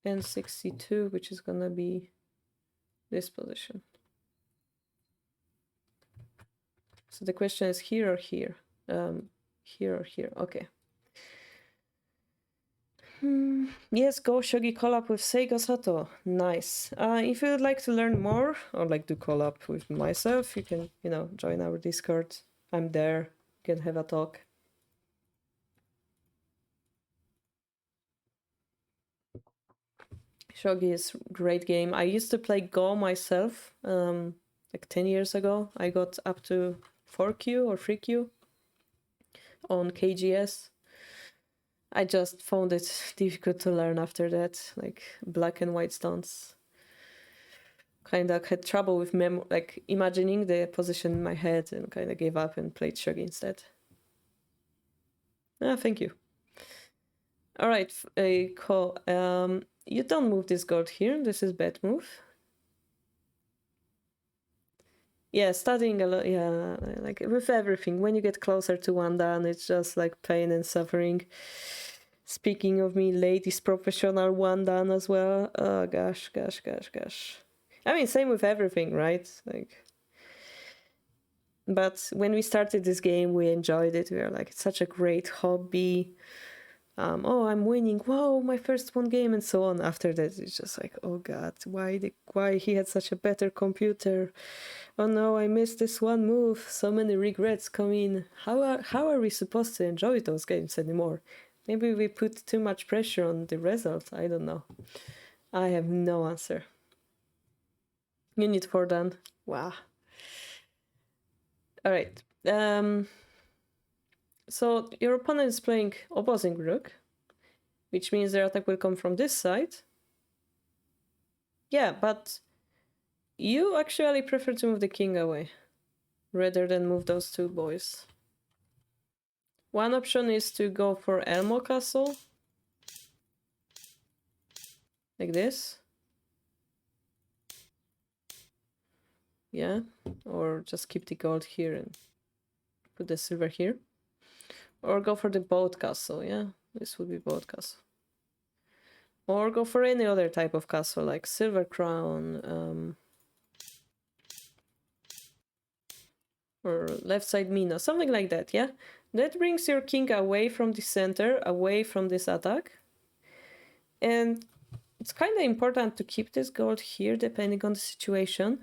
And 62, which is gonna be this position. So the question is here or here? Here or here? Okay. Yes, go Shogi collab with Seigo Sato. Nice. If you would like to learn more or like to collab with myself, you can, join our Discord. I'm there. You can have a talk. Shogi is a great game. I used to play Go myself, like 10 years ago. I got up to 4Q or 3Q on KGS. I just found it difficult to learn after that, like black and white stones. Kind of had trouble with like imagining the position in my head, and kind of gave up and played Shogi instead. Thank you. All right, cool. You don't move this gold here. This is bad move. Yeah, studying a lot. Yeah, like with everything. When you get closer to one dan, it's just like pain and suffering. Speaking of me, ladies professional one dan as well. Oh gosh. I mean, same with everything, right? Like, but when we started this game, we enjoyed it. We were like, it's such a great hobby. Oh, I'm winning. Whoa, my first one game, and so on. After that, it's just like, oh god, why he had such a better computer? Oh no, I missed this one move. So many regrets come in. How are we supposed to enjoy those games anymore? Maybe we put too much pressure on the result. I don't know. I have no answer. Unit 4 done. Wow. All right. So your opponent is playing opposing rook, which means their attack will come from this side. Yeah, but you actually prefer to move the king away rather than move those two boys. One option is to go for Elmo Castle, like this. Yeah, or just keep the gold here and put the silver here. Or go for the boat castle, yeah? This would be boat castle. Or go for any other type of castle, like Silver Crown, or left side Mina, something like that, yeah? That brings your king away from the center, away from this attack. And it's kind of important to keep this gold here, depending on the situation.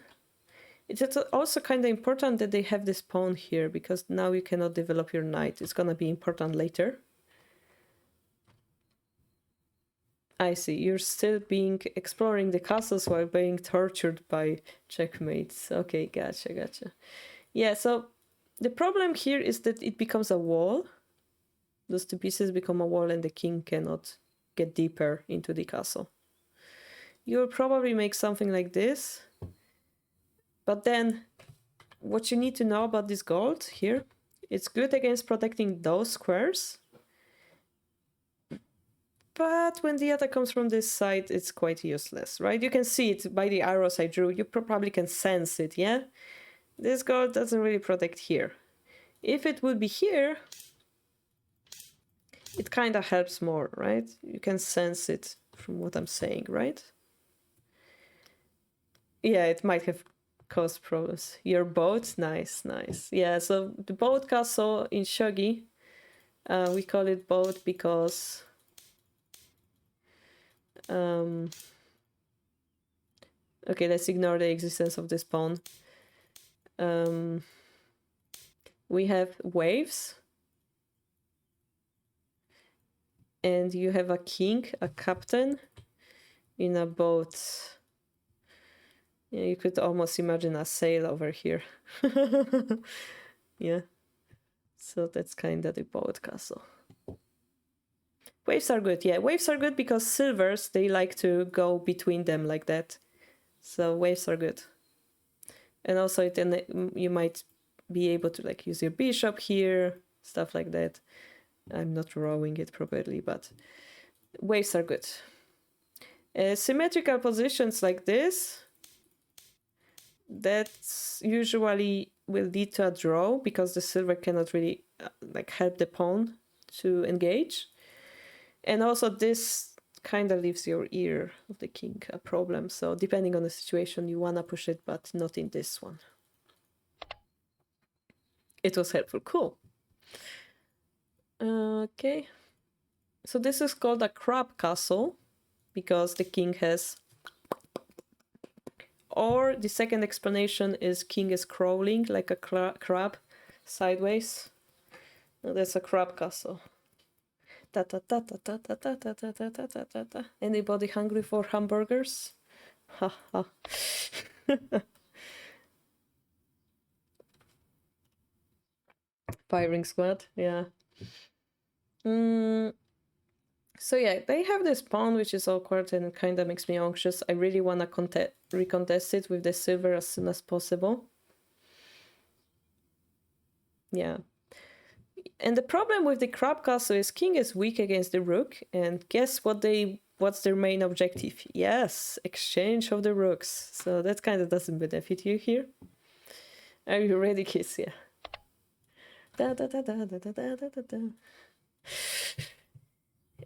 It's also kind of important that they have this pawn here, because now you cannot develop your knight. It's gonna be important later. I see. You're still exploring the castles while being tortured by checkmates. Okay, gotcha. Yeah, so the problem here is that it becomes a wall. Those two pieces become a wall and the king cannot get deeper into the castle. You'll probably make something like this. But then what you need to know about this gold here, it's good against protecting those squares. But when the attack comes from this side, it's quite useless, right? You can see it by the arrows I drew. You probably can sense it, yeah? This gold doesn't really protect here. If it would be here, it kind of helps more, right? You can sense it from what I'm saying, right? Yeah, it might have caused problems. Your boat? Nice. Yeah, so the boat castle in Shogi, we call it boat because... okay, let's ignore the existence of this pawn. We have waves. And you have a king, a captain, in a boat. Yeah, you could almost imagine a sail over here. Yeah. So that's kind of the boat castle. Waves are good, yeah. Waves are good because silvers, they like to go between them like that. So waves are good. And also you might be able to like use your bishop here, stuff like that. I'm not rowing it properly, but waves are good. Symmetrical positions like this that usually will lead to a draw because the silver cannot really like help the pawn to engage. And also this kind of leaves your ear of the king a problem. So depending on the situation, you wanna push it, but not in this one. It was helpful. Cool. Okay. So this is called a crab castle because the king has... Or the second explanation is king is crawling like a crab sideways. That's a crab castle. Ta ta ta ta ta ta ta ta ta ta ta ta ta. Anybody hungry for hamburgers? Ha ha. Firing squad, yeah. So yeah, they have this pawn which is awkward and kind of makes me anxious. I really want to recontest it with the silver as soon as possible. Yeah. And the problem with the crab castle is king is weak against the rook, and guess what's their main objective? Yes, exchange of the rooks. So that kind of doesn't benefit you here. Are you ready, kids? Yeah. Da, da, da, da, da, da, da, da, da.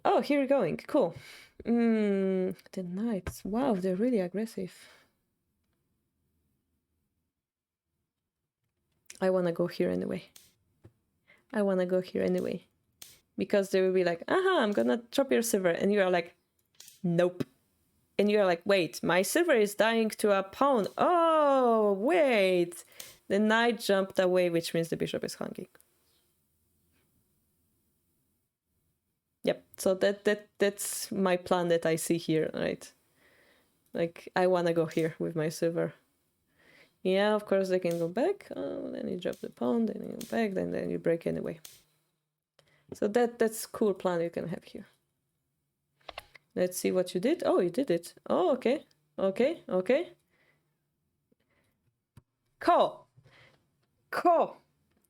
Oh, here we're going. Cool. The knights. Wow, they're really aggressive. I want to go here anyway. Because they will be like, I'm gonna drop your silver. And you are like, nope. And you are like, wait, my silver is dying to a pawn. Oh, wait. The knight jumped away, which means the bishop is hanging. Yep, so that's my plan that I see here, right? Like, I want to go here with my silver. Yeah, of course they can go back. Oh, then you drop the pawn, then you go back, then you break anyway. So that's cool plan you can have here. Let's see what you did. Oh, you did it. Oh, okay. Ko!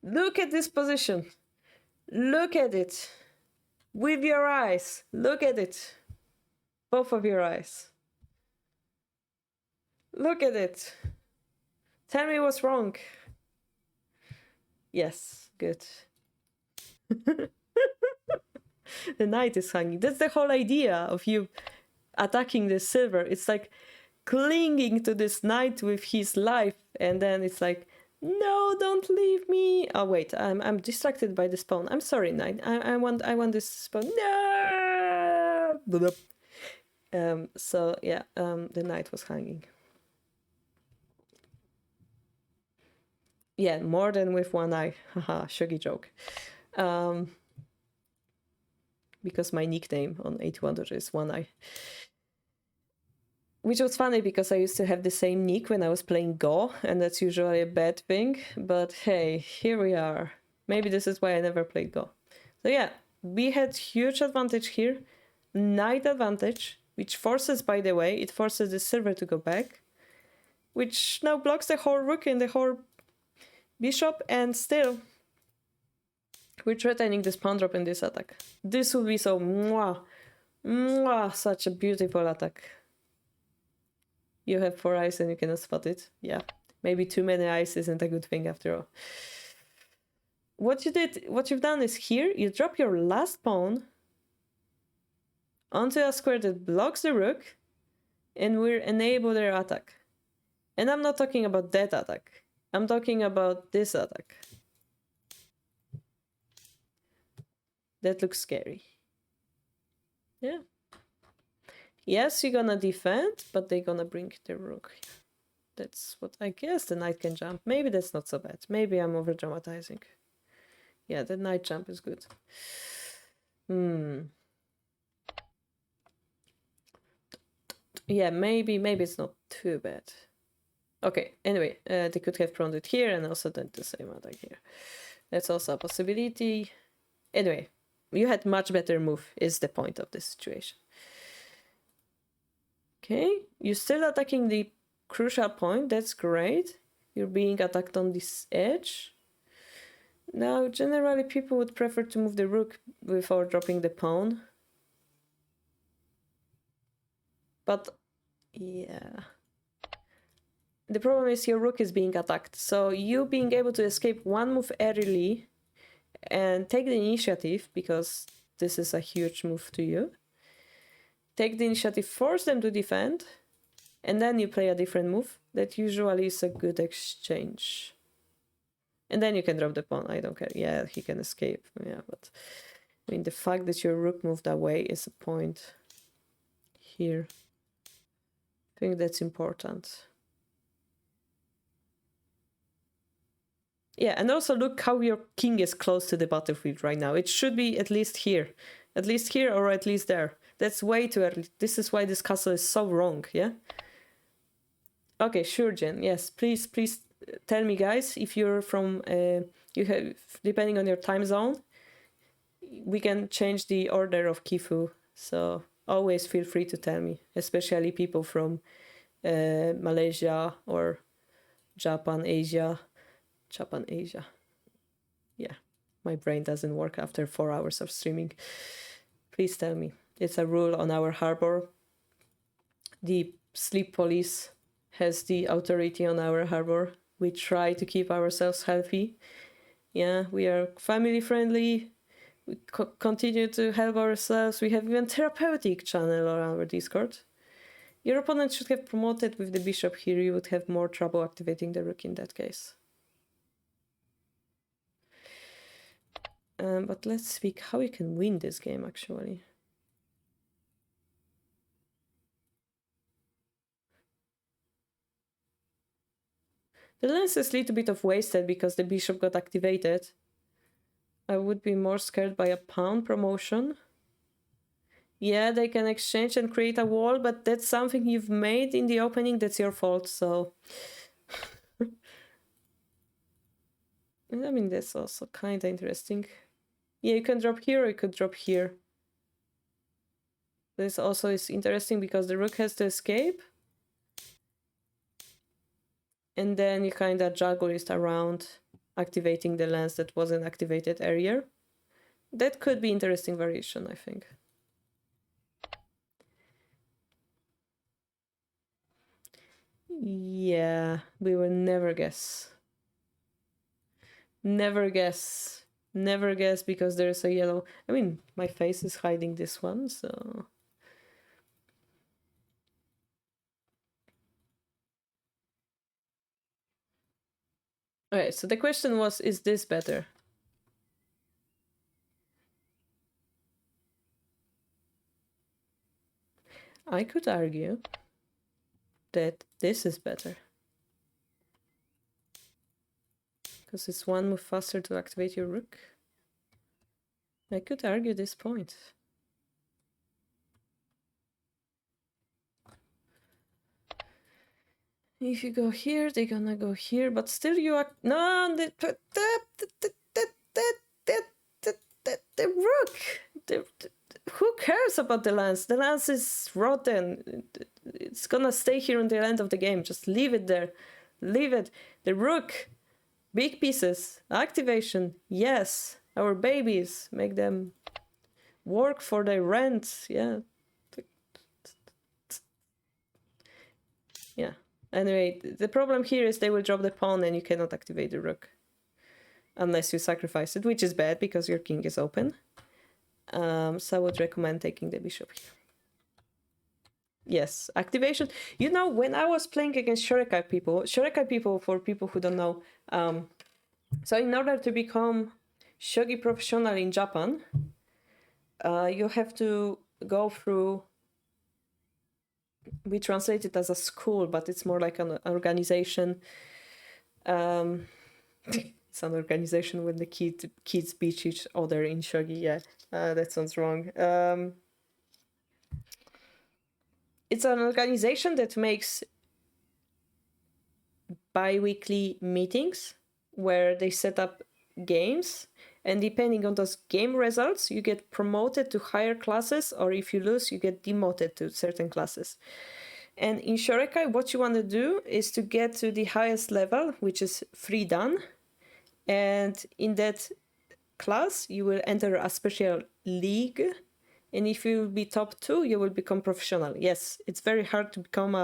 Look at this position. Look at it. With your eyes. Look at it. Both of your eyes. Look at it. Tell me what's wrong. Yes, good. The knight is hanging. That's the whole idea of you attacking the silver. It's like clinging to this knight with his life, and then it's like, no, don't leave me. Oh wait, I'm distracted by this pawn. I'm sorry, knight. I want this pawn. No. So yeah, the knight was hanging. Yeah, more than with one eye. Haha, Shogi joke. Because my nickname on 81 is One Eye. Which was funny because I used to have the same nick when I was playing Go, and that's usually a bad thing. But hey, here we are. Maybe this is why I never played Go. So yeah, we had huge advantage here. Knight advantage, which forces, by the way, it forces the silver to go back. Which now blocks the whole rook and the whole bishop, and still we're threatening this pawn drop in this attack. This will be so such a beautiful attack. You have 4 eyes and you cannot spot it. Yeah, maybe too many eyes isn't a good thing after all. What you've done is here, you drop your last pawn onto a square that blocks the rook, and we're enable their attack. And I'm not talking about that attack. I'm talking about this attack. That looks scary. Yeah. Yes, you're gonna defend, but they're gonna bring the rook. That's what I guess. The knight can jump. Maybe that's not so bad. Maybe I'm over dramatizing. Yeah, the knight jump is good. Yeah, maybe it's not too bad. Okay, anyway, they could have pawned it here and also done the same attack here. That's also a possibility. Anyway, you had much better move, is the point of this situation. Okay, you're still attacking the crucial point. That's great. You're being attacked on this edge. Now, generally, people would prefer to move the rook before dropping the pawn. But, yeah. the problem is your rook is being attacked. So you being able to escape one move early and take the initiative, because this is a huge move to you. Take the initiative, force them to defend, and then you play a different move. That usually is a good exchange. And then you can drop the pawn, I don't care. Yeah, he can escape. Yeah, but I mean, the fact that your rook moved away is a point here. I think that's important. Yeah, and also look how your king is close to the battlefield right now. It should be at least here. At least here or at least there. That's way too early. This is why this castle is so wrong, yeah? Okay, sure, Jen. Yes, please tell me, guys, if you're from, you have, depending on your time zone, we can change the order of kifu. So always feel free to tell me, especially people from Malaysia or Japan, Asia. Yeah, my brain doesn't work after 4 hours of streaming. Please tell me. It's a rule on our harbor. The sleep police has the authority on our harbor. We try to keep ourselves healthy. Yeah, we are family friendly. We continue to help ourselves. We have even therapeutic channel on our Discord. Your opponent should have promoted with the bishop here. You would have more trouble activating the rook in that case. But let's speak how you can win this game, actually. The lance is a little bit of wasted because the bishop got activated. I would be more scared by a pawn promotion. Yeah, they can exchange and create a wall, but that's something you've made in the opening. That's your fault, so... I mean, that's also kind of interesting. Yeah, you can drop here or you could drop here. This also is interesting because the rook has to escape. And then you kind of juggle it around, activating the lance that wasn't activated earlier. That could be interesting variation, I think. Yeah, we will never guess. Never guess. Never guess because there's a yellow. I mean, my face is hiding this one, so... Okay, so the question was, is this better? I could argue that this is better. Because it's one move faster to activate your rook. I could argue this point. If you go here, they're gonna go here, but still you are... No, the rook! Who cares about the lance? The lance is rotten. It's gonna stay here until the end of the game. Just leave it there. Leave it. The rook. Big pieces. Activation. Yes. Our babies. Make them work for their rent. Yeah. Yeah. Anyway, the problem here is they will drop the pawn and you cannot activate the rook. Unless you sacrifice it, which is bad because your king is open. So I would recommend taking the bishop here. Yes, activation. You know, when I was playing against Shorekai people, for people who don't know, so in order to become shogi professional in Japan, you have to go through, we translate it as a school, but it's more like an organization. It's an organization when the kids beat each other in shogi. Yeah, that sounds wrong. It's an organization that makes bi-weekly meetings where they set up games, and depending on those game results, you get promoted to higher classes, or if you lose, you get demoted to certain classes. And in Shorekai, what you want to do is to get to the highest level, which is 3 dan, and in that class, you will enter a special league, and if you will be top 2, you will become professional. Yes, it's very hard to become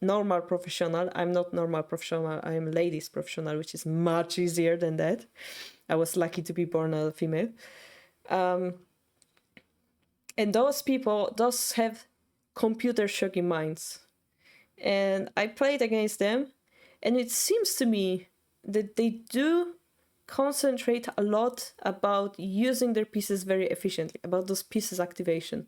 normal professional. I'm not normal professional. I am ladies professional, which is much easier than that. I was lucky to be born a female. And those people, those have computer shogi minds. And I played against them, and it seems to me that they do concentrate a lot about using their pieces very efficiently, about those pieces activation.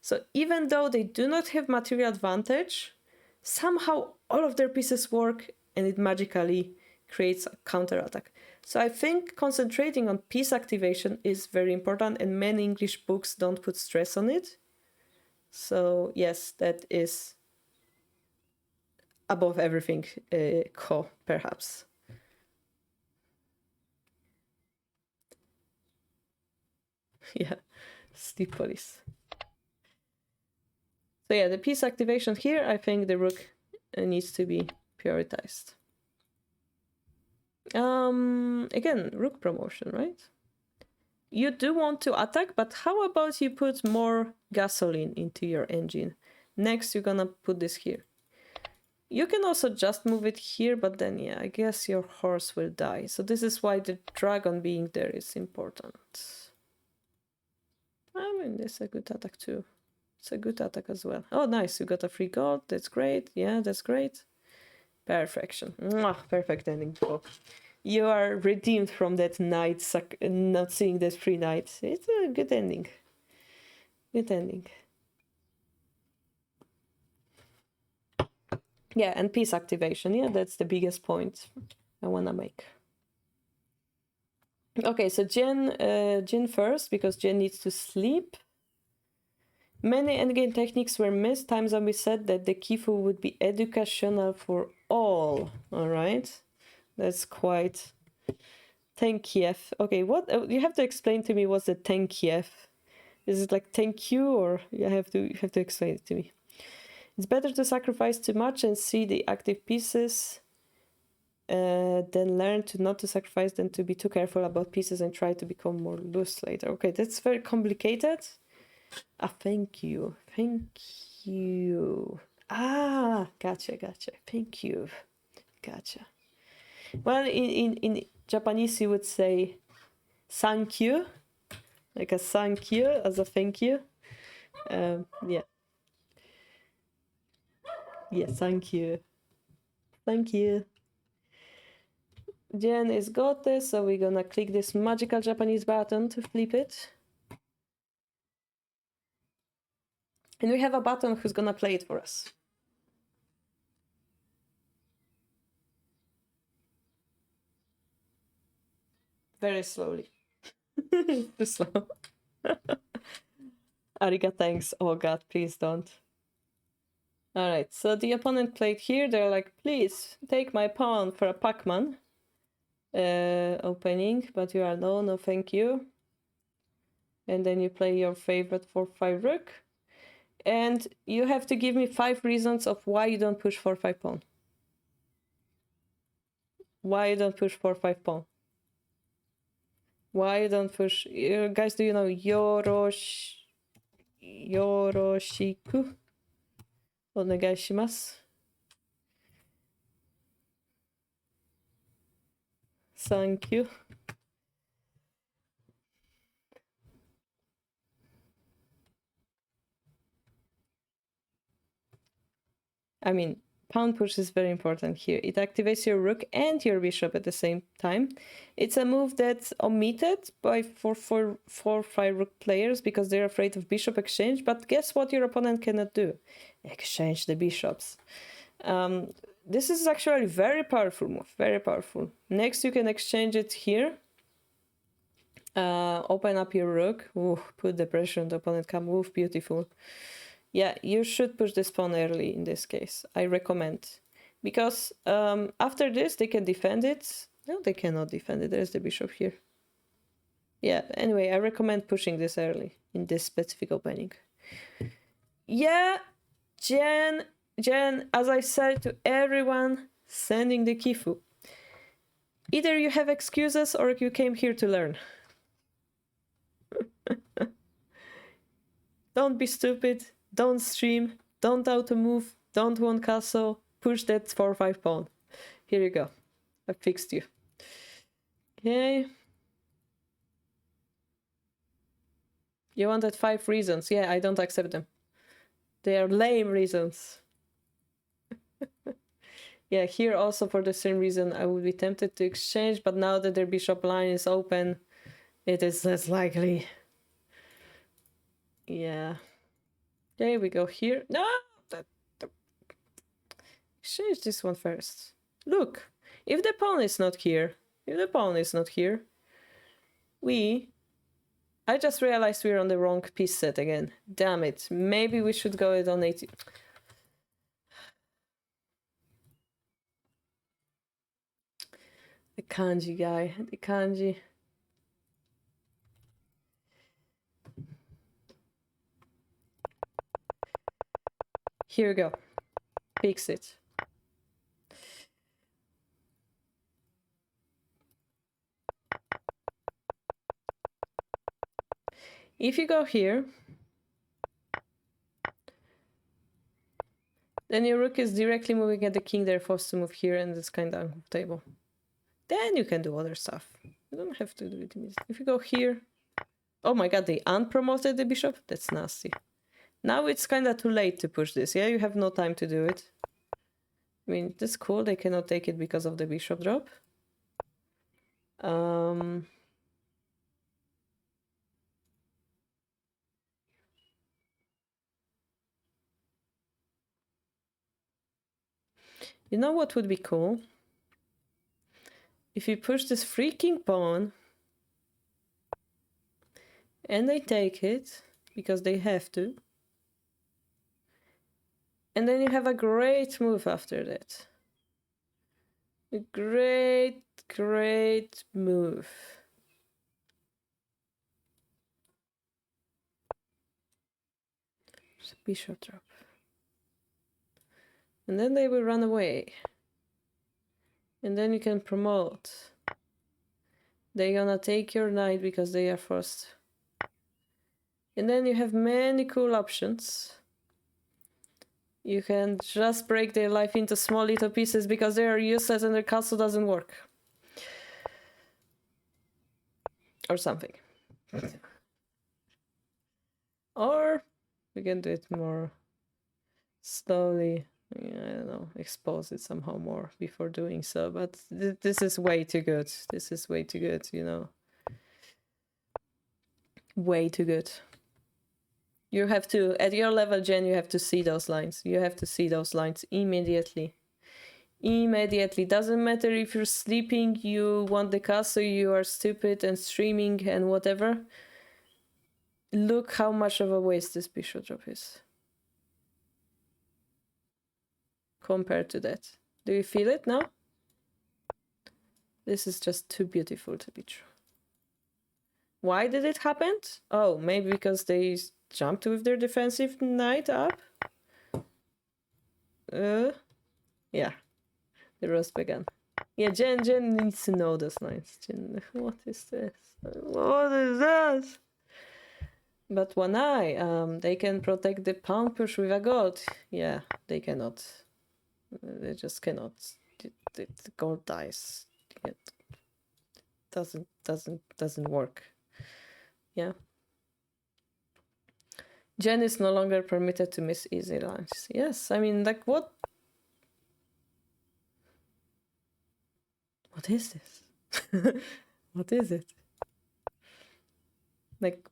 So even though they do not have material advantage, somehow all of their pieces work and it magically creates a counterattack. So I think concentrating on piece activation is very important, and many English books don't put stress on it. So yes, that is above everything, Ko, perhaps. Yeah, sleep police. So yeah, the piece activation here, I think the rook needs to be prioritized. Again, rook promotion, right? You do want to attack, but how about you put more gasoline into your engine? Next, you're gonna put this here. You can also just move it here, but then, yeah, I guess your horse will die. So this is why the dragon being there is important. I mean, it's a good attack too. It's a good attack as well. Oh, nice. You got a free gold. That's great. Yeah, that's great. Perfection. Mwah, perfect ending. Oh. You are redeemed from that night, not seeing that free night. It's a good ending. Good ending. Yeah, and piece activation. Yeah, that's the biggest point I want to make. Okay, so Jin first, because Jen needs to sleep. Many endgame techniques were missed. Time Zombie said that the kifu would be educational for all. All right, that's quite... Tenkiev. Okay, what you have to explain to me what's the Tenkiev. Is it like thank you, or you have to explain it to me? It's better to sacrifice too much and see the active pieces than learn to not to sacrifice than to be too careful about pieces and try to become more loose later. Okay, that's very complicated. Thank you. Thank you. Gotcha. Thank you. Gotcha. Well, in Japanese you would say thank you, like a thank you as a thank you. Yeah. Yeah, thank you. Thank you. Jen is got this, so we're gonna click this magical Japanese button to flip it. And we have a button who's gonna play it for us. Very slowly. Too slow. Ariga, thanks. Oh god, please don't. Alright, so the opponent played here. They're like, please take my pawn for a Pac-Man opening, but you are no, thank you. And then you play your favorite 4-5 rook. And you have to give me 5 reasons of why you don't push 4-5 pawn. Why you don't push 4-5 pawn? Why you don't push... guys, do you know Yoroshiku? Onegaishimasu. Thank you. I mean, pawn push is very important here. It activates your rook and your bishop at the same time. It's a move that's omitted by 4-5 rook players because they're afraid of bishop exchange. But guess what your opponent cannot do? Exchange the bishops. This is actually a very powerful move. Very powerful. Next, you can exchange it here. Open up your rook. Ooh, put the pressure on the opponent. Come, move, beautiful. Yeah, you should push this pawn early in this case. I recommend. Because after this, they can defend it. No, they cannot defend it. There's the bishop here. Yeah, anyway, I recommend pushing this early in this specific opening. Yeah, Jen, as I said to everyone sending the kifu, either you have excuses or you came here to learn. Don't be stupid. Don't stream, don't auto-move, don't want castle, push that 4-5 pawn. Here you go. I fixed you. Okay. You wanted 5 reasons. Yeah, I don't accept them. They are lame reasons. Yeah, here also for the same reason I would be tempted to exchange, but now that their bishop line is open, it is less likely. Yeah. Okay, we go here. No! Exchange this one first. Look, if the pawn is not here, I just realized we're on the wrong piece set again. Damn it. Maybe we should go it on 80. The kanji guy. The kanji. Here we go. Fix it. If you go here, then your rook is directly moving at the king, they're forced to move here, and it's kind of uncomfortable. Then you can do other stuff. You don't have to do it immediately. If you go here... Oh my god, they unpromoted the bishop? That's nasty. Now it's kind of too late to push this. Yeah, you have no time to do it. I mean, that's cool. They cannot take it because of the bishop drop. You know what would be cool? If you push this freaking pawn and they take it because they have to, and then you have a great move after that. A great move. It's a bishop drop. And then they will run away. And then you can promote. They're gonna take your knight because they are forced. And then you have many cool options. You can just break their life into small little pieces because they are useless and their castle doesn't work. Or something. Or we can do it more slowly. Yeah, I don't know, expose it somehow more before doing so, but this is way too good. This is way too good, you know. Way too good. You have to, at your level, Jen, you have to see those lines. You have to see those lines immediately. Immediately. Doesn't matter if you're sleeping, you want the castle, you are stupid and streaming and whatever. Look how much of a waste this bishop drop is. Compared to that. Do you feel it now? This is just too beautiful to be true. Why did it happen? Oh, maybe because they jumped with their defensive knight up? Yeah. The roast began. Yeah, Jen needs to know those lines. Jen, what is this? What is this? But one eye, they can protect the pawn push with a gold. Yeah, they cannot. They just cannot. The gold dies. It doesn't work. Yeah. Jen is no longer permitted to miss easy lines. Yes, I mean, like, what? What is this? What is it? Like,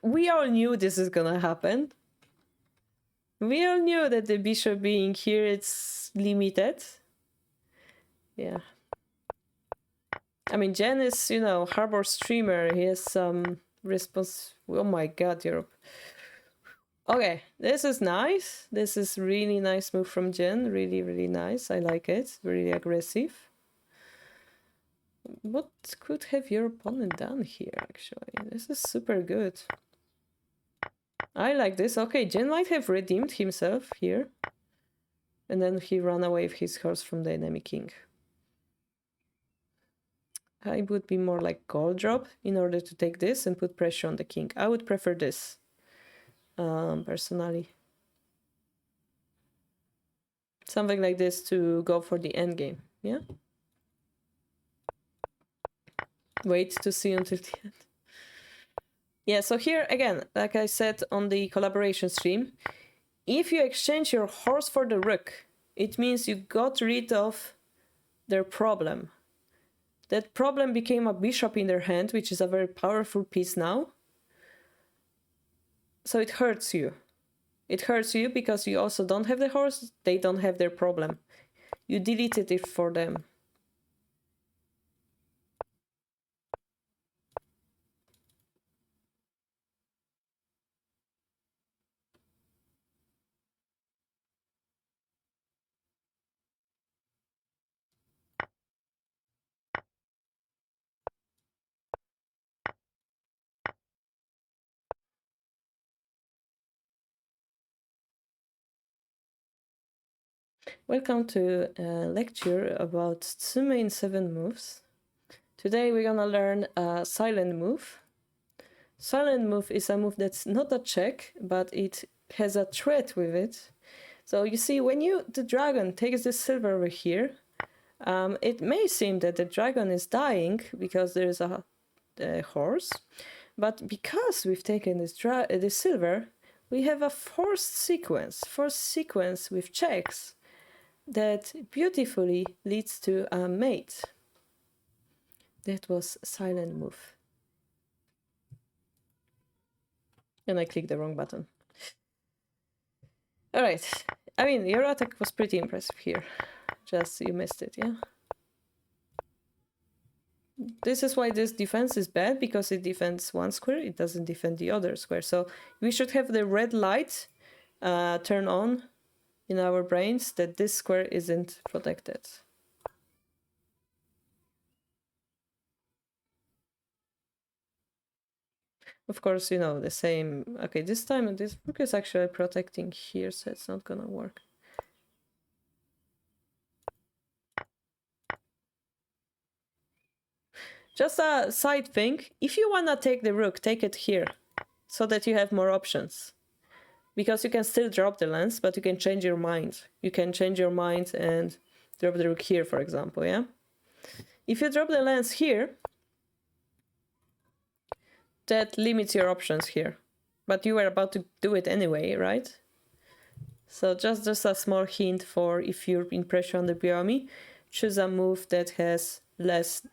we all knew this is gonna happen. We all knew that the bishop being here, it's limited. Yeah. I mean, Jen is, you know, Harbour streamer. He has some response. Oh my god, Europe. Okay, this is nice. This is really nice move from Jen. Really nice. I like it. Really aggressive. What could have your opponent done here, actually? This is super good. I like this. Okay, Jen might have redeemed himself here. And then he ran away with his horse from the enemy king. I would be more like gold drop in order to take this and put pressure on the king. I would prefer this. personally. Something like this to go for the end game, yeah? Wait to see until the end. Yeah, so here again, like I said on the collaboration stream, if you exchange your horse for the rook, it means you got rid of their problem. That problem became a bishop in their hand, which is a very powerful piece now. So it hurts you. It hurts you because you also don't have the horse, they don't have their problem. You deleted it for them. Welcome to a lecture about Tsume in 7 moves. Today we're gonna learn a silent move. Silent move is a move that's not a check, but it has a threat with it. So you see, when the dragon takes the silver over here, it may seem that the dragon is dying because there is a horse, but because we've taken this silver, we have a forced sequence with checks that beautifully leads to a mate. That was silent move. And I clicked the wrong button. All right. I mean, your attack was pretty impressive here. Just you missed it, yeah? This is why this defense is bad, because it defends one square, it doesn't defend the other square. So we should have the red light turn on in our brains that this square isn't protected. Of course, you know, the same. Okay, this time this book is actually protecting here, so it's not gonna work. Just a side thing, if you wanna take the rook, take it here, so that you have more options. Because you can still drop the lance, but you can change your mind. You can change your mind and drop the rook here, for example, yeah? If you drop the lance here, that limits your options here. But you were about to do it anyway, right? So just a small hint for if you're in pressure on the Biomi, choose a move that has less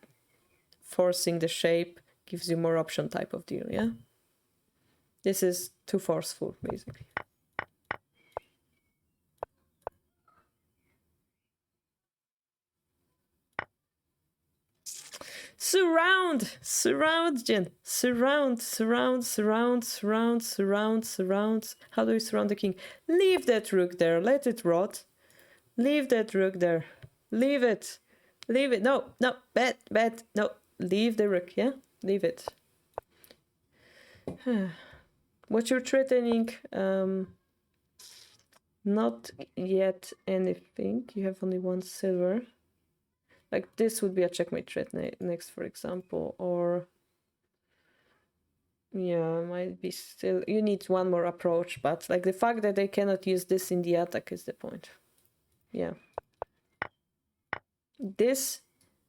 forcing the shape, gives you more option type of deal, yeah? This is too forceful, basically. Surround, Jen. Surround. How do we surround the king? Leave that rook there. Let it rot. Leave that rook there. Leave it. No, bad. No, leave the rook, yeah? Leave it. What you're threatening, not yet anything. You have only 1 silver. Like this would be a checkmate threat next, for example, or yeah, might be still. You need 1 more approach, but like the fact that they cannot use this in the attack is the point. Yeah. This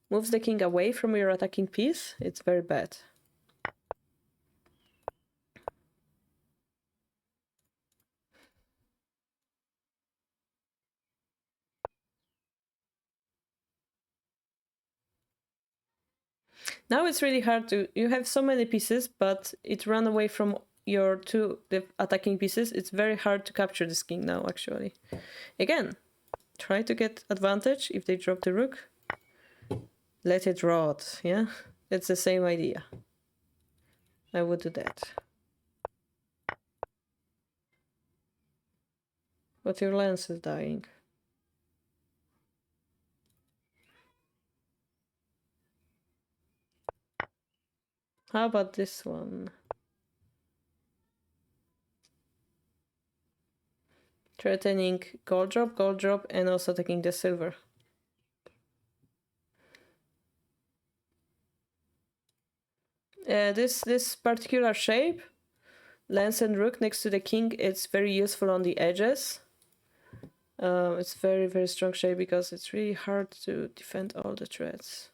moves the king away from your attacking piece. It's very bad. Now it's really hard to. You have so many pieces, but it ran away from your the attacking pieces. It's very hard to capture this king now, actually. Again, try to get advantage if they drop the rook. Let it rot, yeah? It's the same idea. I would do that. But your lance is dying. How about this one? Threatening gold drop, and also taking the silver. This particular shape lance and rook next to the king, it's very useful on the edges. It's very, very strong shape because it's really hard to defend all the threats.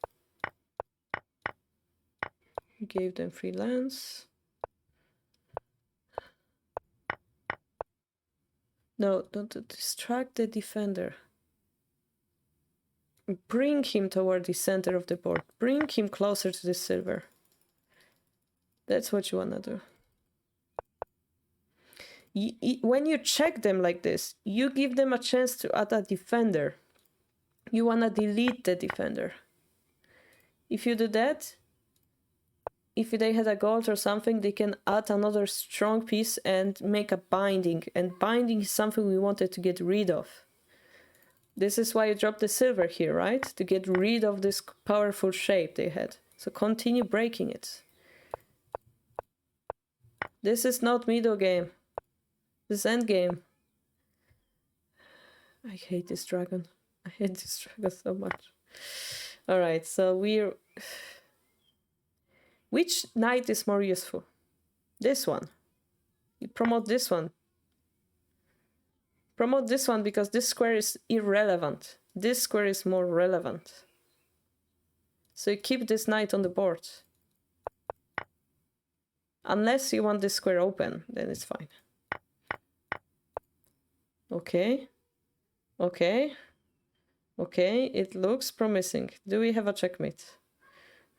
We gave them free lance. No, don't distract the defender. Bring him toward the center of the board. Bring him closer to the silver. That's what you wanna do. When you check them like this, you give them a chance to add a defender. You wanna delete the defender. If you do that, if they had a gold or something, they can add another strong piece and make a binding. And binding is something we wanted to get rid of. This is why you drop the silver here, right? To get rid of this powerful shape they had. So continue breaking it. This is not middle game. This end game. I hate this dragon. I hate this dragon so much. Alright, so we're... Which knight is more useful? This one. You promote this one. Promote this one because this square is irrelevant. This square is more relevant. So you keep this knight on the board. Unless you want this square open, then it's fine. Okay. Okay. Okay, it looks promising. Do we have a checkmate?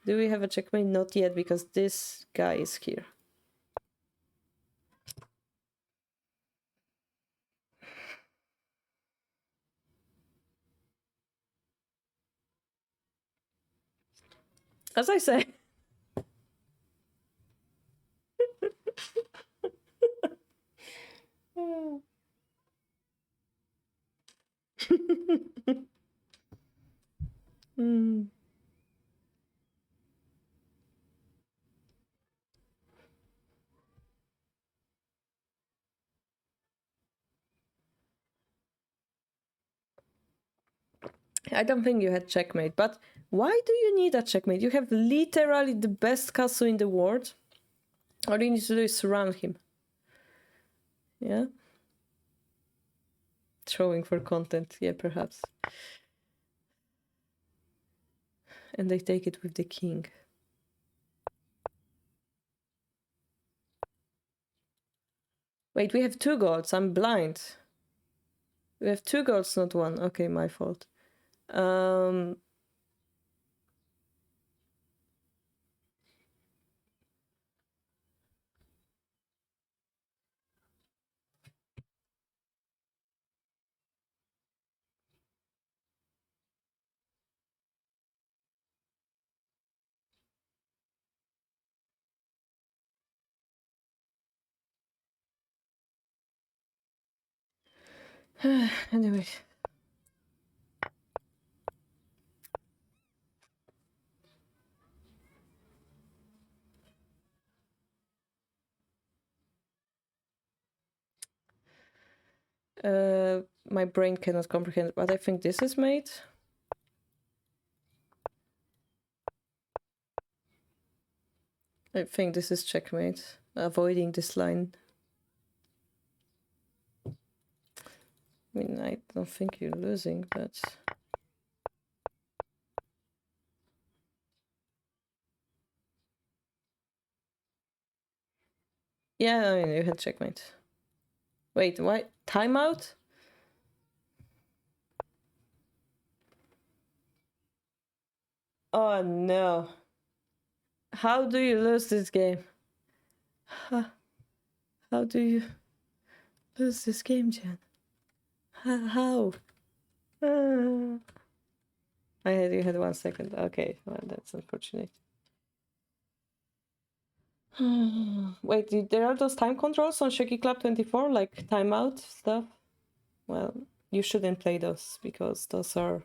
Do we have a checkmate? Not yet, because this guy is here. As I say. I don't think you had checkmate, but why do you need a checkmate? You have literally the best castle in the world. All you need to do is surround him. Yeah? Throwing for content, yeah, perhaps. And they take it with the king. Wait, we have 2 golds. I'm blind. We have 2 golds, not 1. Okay, my fault. Anyway. My brain cannot comprehend, but I think this is mate. I think this is checkmate. Avoiding this line. I mean, I don't think you're losing, but... Yeah, I mean, you had checkmate. Wait, what? Timeout? Oh no. How do you lose this game? How do you lose this game, Jen? How? You had 1 second. Okay, well, that's unfortunate. Wait, there are those time controls on Shogi Club 24, like timeout stuff? Well, you shouldn't play those because those are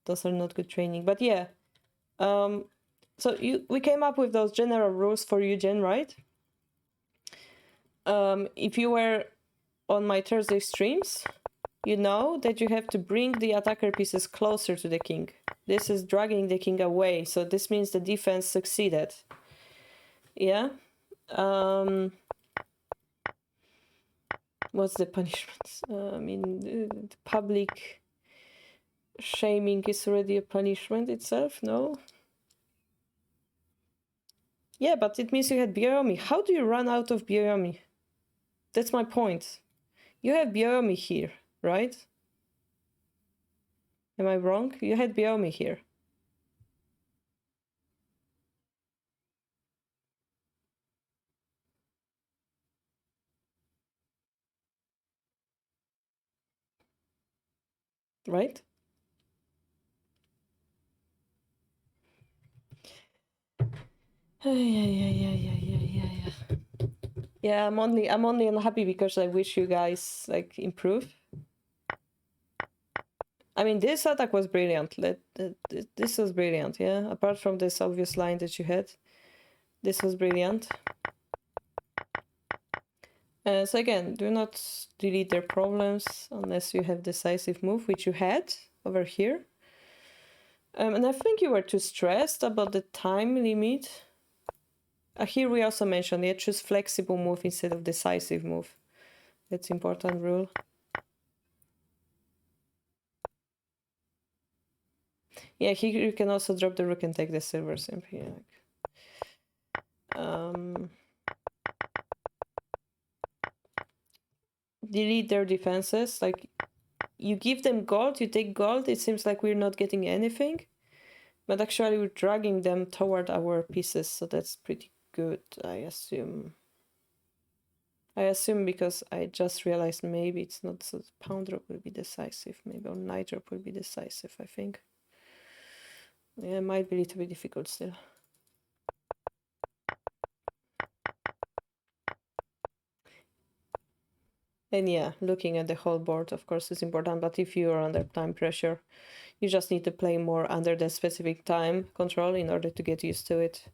not good training. But yeah, so we came up with those general rules for you, Jen, right? If you were on my Thursday streams, you know that you have to bring the attacker pieces closer to the king. This is dragging the king away, so this means the defense succeeded. Yeah. What's the punishment? I mean, the public shaming is already a punishment itself, no? Yeah, but it means you had Biomi. How do you run out of Biomi? That's my point. You have Biomi here, right? Am I wrong? You had Biomi here. Right? Yeah, I'm only unhappy because I wish you guys like improve. I mean, this attack was brilliant. This was brilliant, yeah. Apart from this obvious line that you had, this was brilliant. So again, do not delete their problems unless you have decisive move, which you had over here. And I think you were too stressed about the time limit. Here we also mentioned, yeah, choose flexible move instead of decisive move. That's important rule. Yeah, here you can also drop the rook and take the silver simply. Delete their defenses. Like, you give them gold, you take gold, it seems like we're not getting anything. But actually we're dragging them toward our pieces, so that's pretty good, I assume. Because I just realized maybe it's not, so pound drop will be decisive, maybe, or knight drop will be decisive, I think. Yeah, it might be a little bit difficult still. And yeah, looking at the whole board, of course, is important, but if you're under time pressure, you just need to play more under the specific time control in order to get used to it.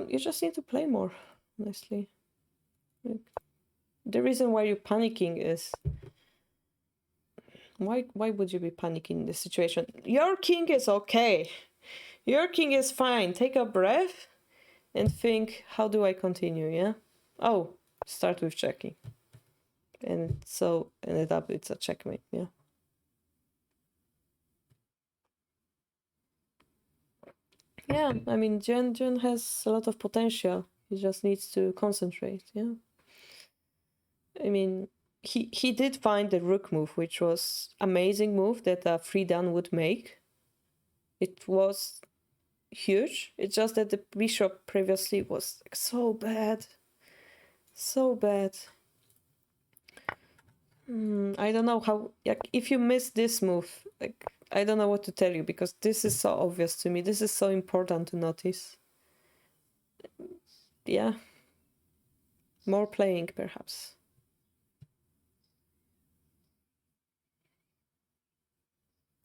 You just need to play more, honestly. Like, the reason why you're panicking is why would you be panicking in this situation? Your king is okay. Your king is fine. Take a breath and think, how do I continue, yeah? Oh, start with checking. And so ended up it's a checkmate, yeah. Yeah, I mean, Jen has a lot of potential. He just needs to concentrate, yeah. I mean, he did find the rook move, which was amazing move that a free dan would make. It was huge. It's just that the bishop previously was like, so bad. So bad. I don't know how, like, if you miss this move, like, I don't know what to tell you, because this is so obvious to me. This is so important to notice. Yeah. More playing, perhaps.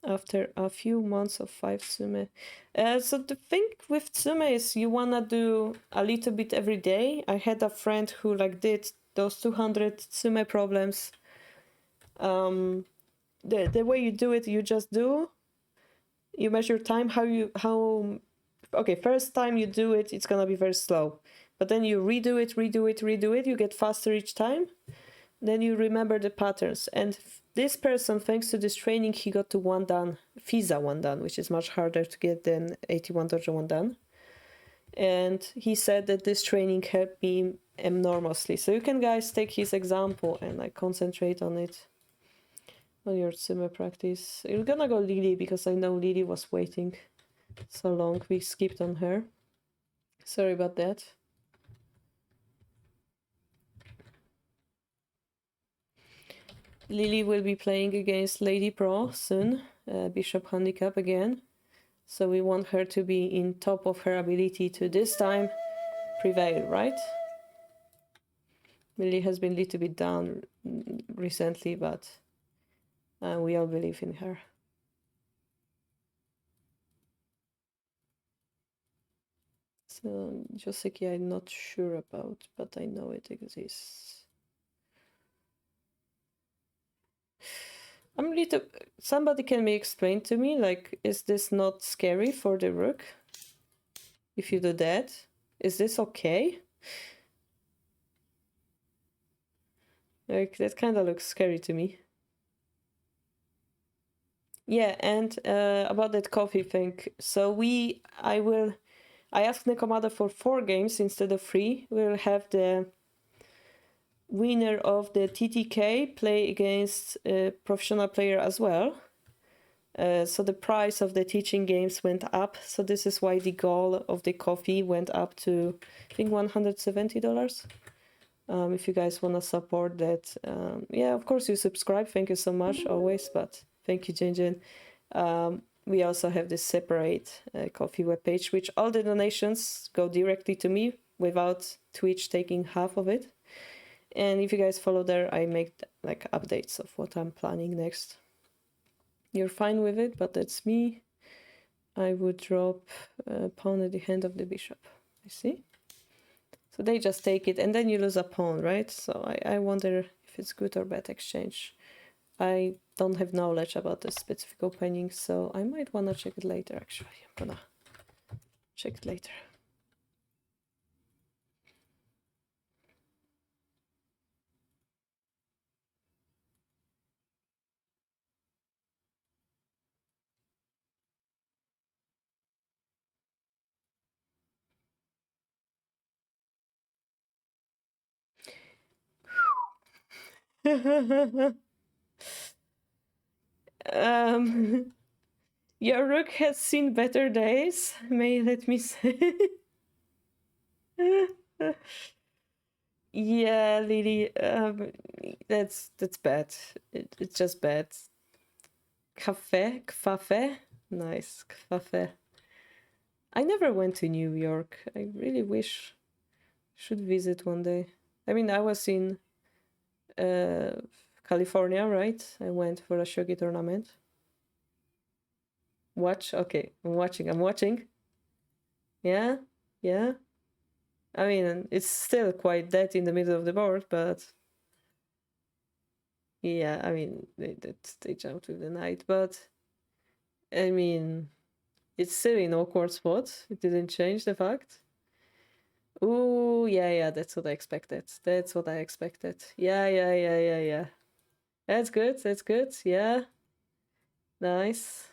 After a few months of 5 Tsume. So the thing with Tsume is you wanna do a little bit every day. I had a friend who like did those 200 Tsume problems. The way you do it, you just do. You measure time, okay, first time you do it, it's gonna be very slow. But then you redo it, you get faster each time. Then you remember the patterns. And this person, thanks to this training, he got to 1 dan, FISA 1 dan, which is much harder to get than 81 dojo 1 dan. And he said that this training helped me enormously. So you can, guys, take his example and like concentrate on it, on your Tsume practice. You're gonna go Lily because I know Lily was waiting so long. We skipped on her. Sorry about that. Lily will be playing against Lady Pro soon, Bishop Handicap again. So we want her to be in top of her ability to this time prevail, right? Lily has been a little bit down recently, but we all believe in her. So Joseki I'm not sure about, but I know it exists. I'm little. Somebody can be explained to me, like, is this not scary for the rook if you do that? Is this okay? Like, that kind of looks scary to me. Yeah, and about that coffee thing. So I asked Nekomada for 4 games instead of 3. We'll have the winner of the TTK play against a professional player as well. So the price of the teaching games went up. So this is why the goal of the coffee went up to, I think, $170. If you guys want to support that, yeah, of course you subscribe. Thank you so much always. But thank you, Jinjin. We also have this separate coffee webpage, which all the donations go directly to me without Twitch taking half of it. And if you guys follow there, I make like updates of what I'm planning next. You're fine with it, but that's me. I would drop a pawn at the hand of the bishop. I see. So they just take it, and then you lose a pawn, right? So I wonder if it's good or bad exchange. I don't have knowledge about the specific opening, so I might want to check it later, actually. I'm gonna check it later. Your rook has seen better days, may let me say. Yeah, Lily, that's bad. It's just bad. Kfafe? Nice, kfafe. I never went to New York. I really wish should visit one day. I mean, I was in California, right? I went for a shogi tournament. Watch? Okay, I'm watching. Yeah, yeah. I mean, it's still quite dead in the middle of the board, but yeah, I mean, they jumped with the knight, but I mean, it's still in awkward spot. It didn't change the fact. Ooh, yeah, that's what I expected. That's what I expected. Yeah. That's good. Yeah, nice.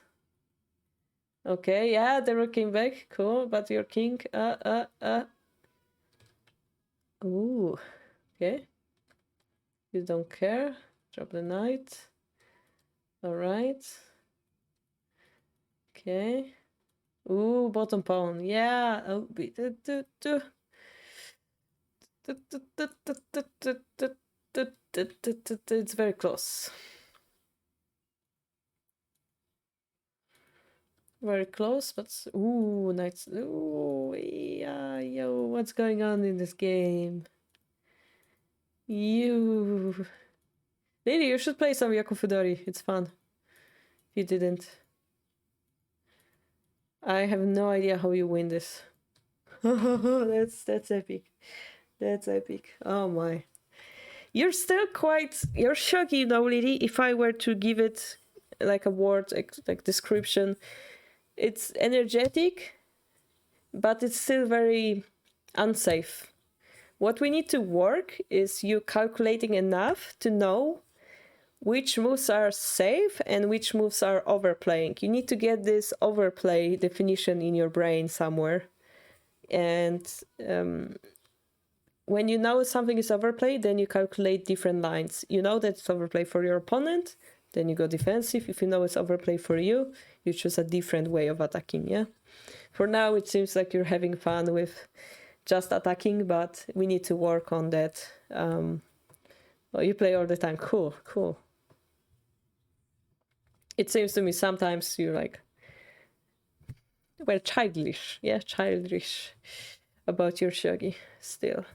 Okay, yeah, the rook came back. Cool, but your king, Ooh, okay. You don't care. Drop the knight. All right. Okay. Ooh, bottom pawn. Yeah. Oh, it's very close. Very close, but ooh, knights. Ooh, yeah, yo, what's going on in this game? You, Lily, you should play some Yakufudori. It's fun. If you didn't, I have no idea how you win this. That's epic. That's epic. Oh my. You're still you're shogi though, Lily. If I were to give it like a word, like description, it's energetic, but it's still very unsafe. What we need to work is you calculating enough to know which moves are safe and which moves are overplaying. You need to get this overplay definition in your brain somewhere. And when you know something is overplay, then you calculate different lines. You know that it's overplay for your opponent, then you go defensive. If you know it's overplay for you, you choose a different way of attacking, yeah? For now, it seems like you're having fun with just attacking, but we need to work on that. Well, you play all the time. Cool. It seems to me sometimes you're like, well, childish. Yeah, childish about your shogi still.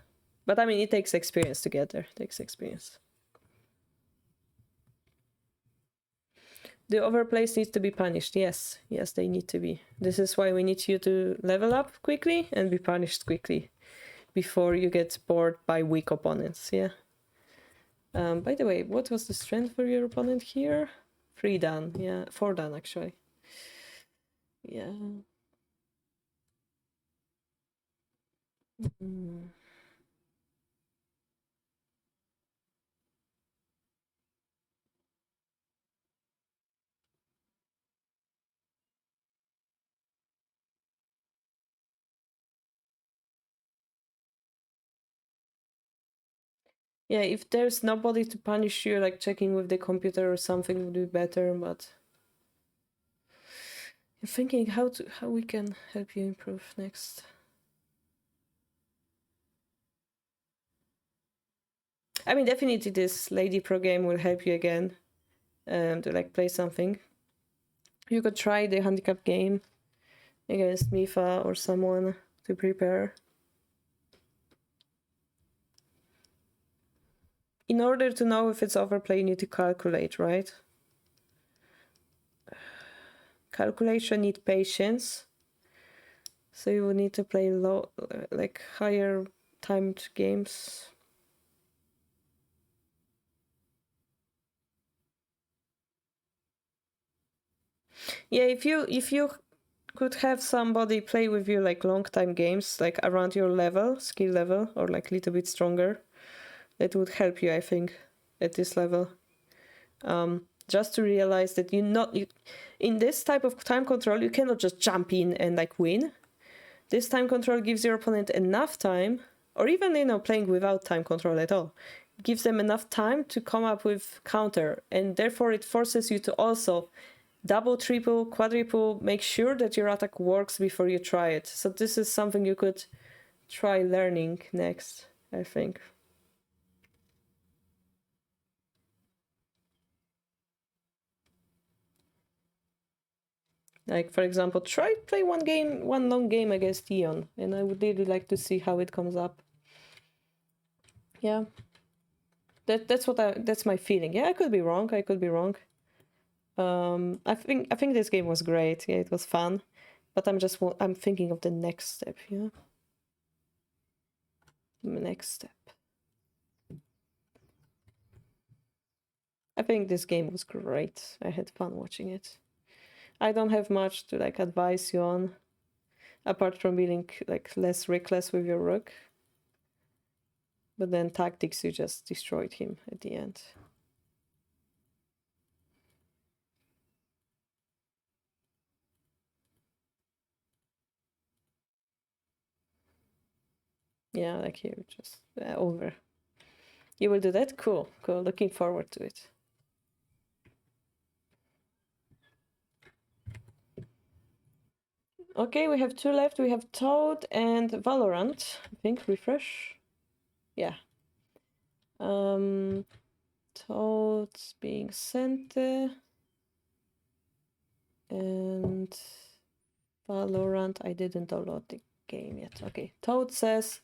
But I mean, it takes experience to get there. It takes experience. The overplays need to be punished. Yes, they need to be. This is why we need you to level up quickly and be punished quickly before you get bored by weak opponents. Yeah. By the way, what was the strength for your opponent here? 3 dan. Yeah, 4 dan actually. Yeah. Mm. Yeah, if there's nobody to punish you, like checking with the computer or something would be better, but I'm thinking how we can help you improve next. I mean, definitely this Lady Pro game will help you again to like play something. You could try the handicap game against Mifa or someone to prepare. In order to know if it's overplay, you need to calculate, right? Calculation need patience. So you would need to play low, like higher timed games. Yeah, if you could have somebody play with you like long time games, like around your level, skill level, or like a little bit stronger, that would help you, I think, at this level. Just to realize that in this type of time control, you cannot just jump in and like win. This time control gives your opponent enough time, or even playing without time control at all, gives them enough time to come up with counter, and therefore it forces you to also double, triple, quadruple, make sure that your attack works before you try it. So this is something you could try learning next, I think. Like, for example, try play one long game against Eon, and I would really like to see how it comes up. Yeah. That's my feeling. Yeah, I could be wrong. I think this game was great. Yeah, it was fun, but I'm thinking of the next step. Yeah, next step. I think this game was great. I had fun watching it. I don't have much to like advise you on, apart from being like less reckless with your rook. But then tactics, you just destroyed him at the end. Yeah, like here, just over. You will do that? Cool. Looking forward to it. Okay, we have two left. We have Toad and Valorant. I think refresh. Yeah. Toad's being sent and Valorant. I didn't download the game yet. Okay. Toad says,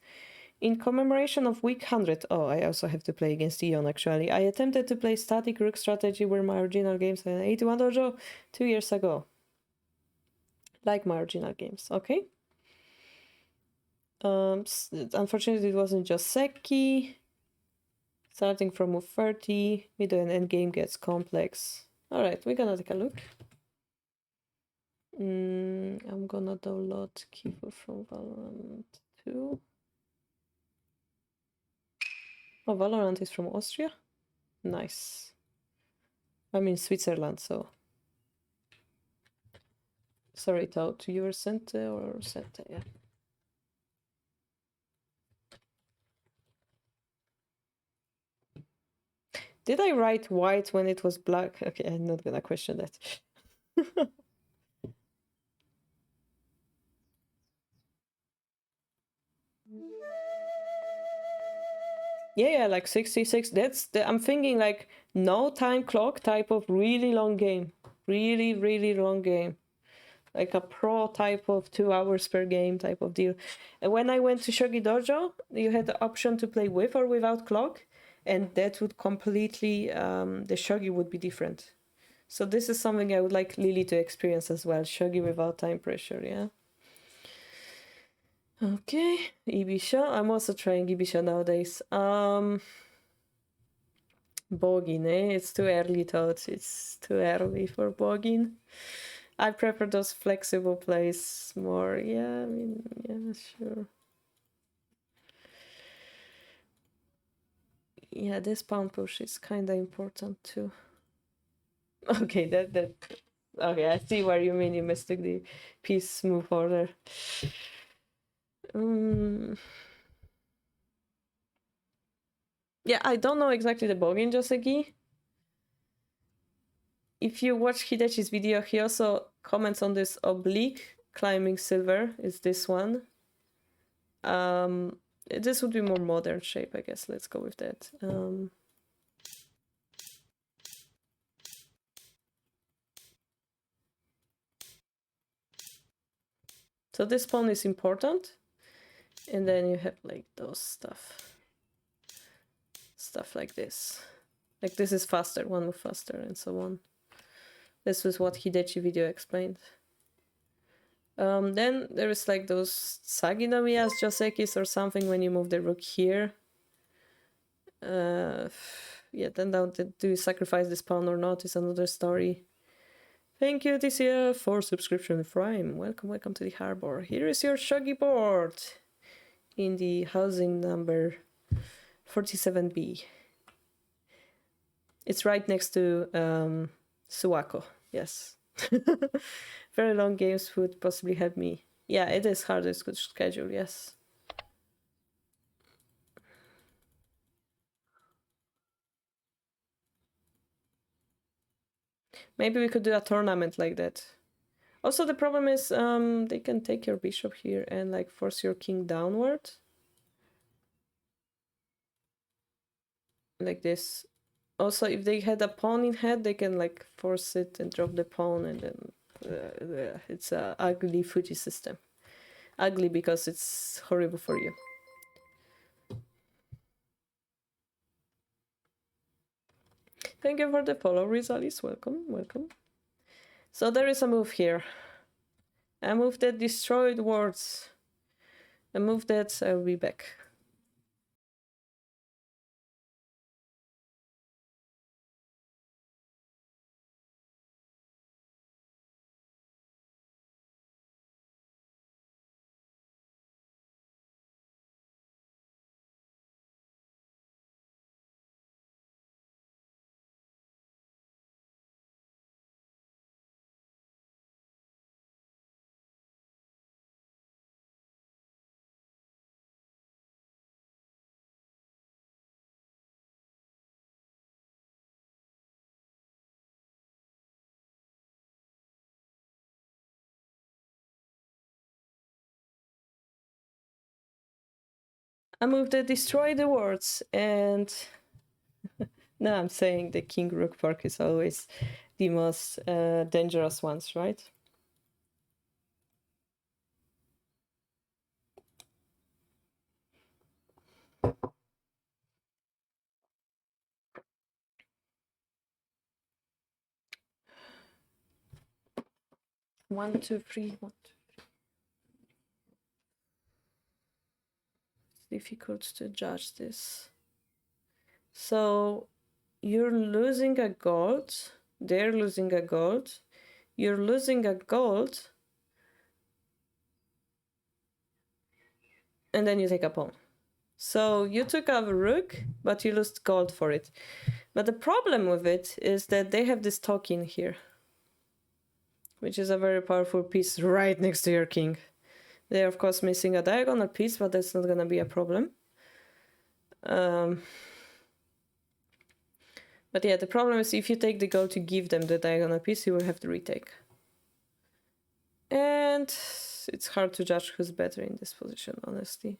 in commemoration of week 100. Oh, I also have to play against Eon actually. I attempted to play static rook strategy where my original games in 81 dojo 2 years ago. Like my original games. Okay. Unfortunately, it wasn't just Seki. Starting from move 30, middle and end game gets complex. Alright, we're gonna take a look. I'm gonna download kifu from Valorant 2. Oh, Valorant is from Austria? Nice. I'm in Switzerland, so. Sorry, Toad, you were sent or sent? Yeah. Did I write white when it was black? Okay, I'm not gonna question that. Yeah, like 66. I'm thinking like no time clock type of really long game. Really, really long game. Like a pro type of 2 hours per game type of deal. And when I went to Shogi Dojo, you had the option to play with or without clock, and that would completely the shogi would be different. So this is something I would like Lily to experience as well. Shogi without time pressure, yeah. Okay, Ibisha. I'm also trying Ibisha nowadays. Bogin, eh? It's too early, thoughts. It's too early for Bogin. I prefer those flexible plays more. Yeah, I mean, yeah, sure. Yeah, this pawn push is kind of important too. Okay, that. Okay, I see where you mean. You mistook the piece move order. Yeah, I don't know exactly the bogey Joseki. If you watch Hidechi's video, he also comments on this oblique climbing silver. Is this one? This would be more modern shape, I guess. Let's go with that. So this pawn is important, and then you have like those stuff like this. Like this is faster, one move faster, and so on. This was what Hidechi video explained. Then there is like those Saginomias Josekis or something when you move the rook here. Yeah, then do you sacrifice this pawn or not is another story. Thank you, TCF, for subscription Prime. Welcome to the harbor. Here is your Shogi board in the housing number 47B. It's right next to Suwako, yes. Very long games would possibly help me. Yeah, it is hard to schedule, yes. Maybe we could do a tournament like that. Also, the problem is they can take your bishop here and like force your king downward. Like this. Also, if they had a pawn in hand, they can like force it and drop the pawn, and then it's a ugly Fuji system. Ugly because it's horrible for you. Thank you for the follow, Rizalis. Welcome. So there is a move here. A move that destroyed wards. A move that I'll be back. A move that destroyed the wards, and no, I'm saying the king rook park is always the most dangerous ones, right? One, two, three. It's difficult to judge this. So you're losing a gold, they're losing a gold, you're losing a gold, and then you take a pawn. So you took a rook, but you lost gold for it. But the problem with it is that they have this token here, which is a very powerful piece right next to your king. They're of course missing a diagonal piece, but that's not gonna be a problem. But yeah, the problem is if you take the gold to give them the diagonal piece, you will have to retake. And it's hard to judge who's better in this position, honestly.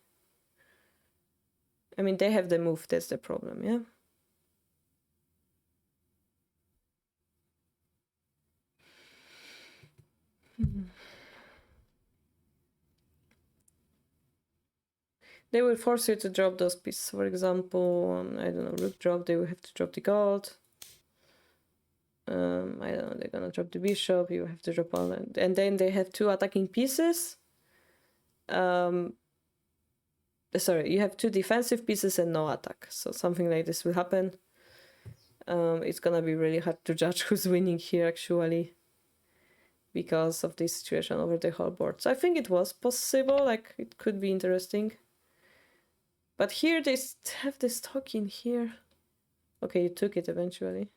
I mean, they have the move, that's the problem, yeah? They will force you to drop those pieces. For example, I don't know, rook drop, they will have to drop the gold. I don't know, they're gonna drop the bishop, you have to drop all that. And then they have two attacking pieces. Sorry, you have two defensive pieces and no attack. So something like this will happen. It's gonna be really hard to judge who's winning here, actually, because of this situation over the whole board. So I think it was possible, like, it could be interesting. But here they have this talking here. Okay, you took it eventually.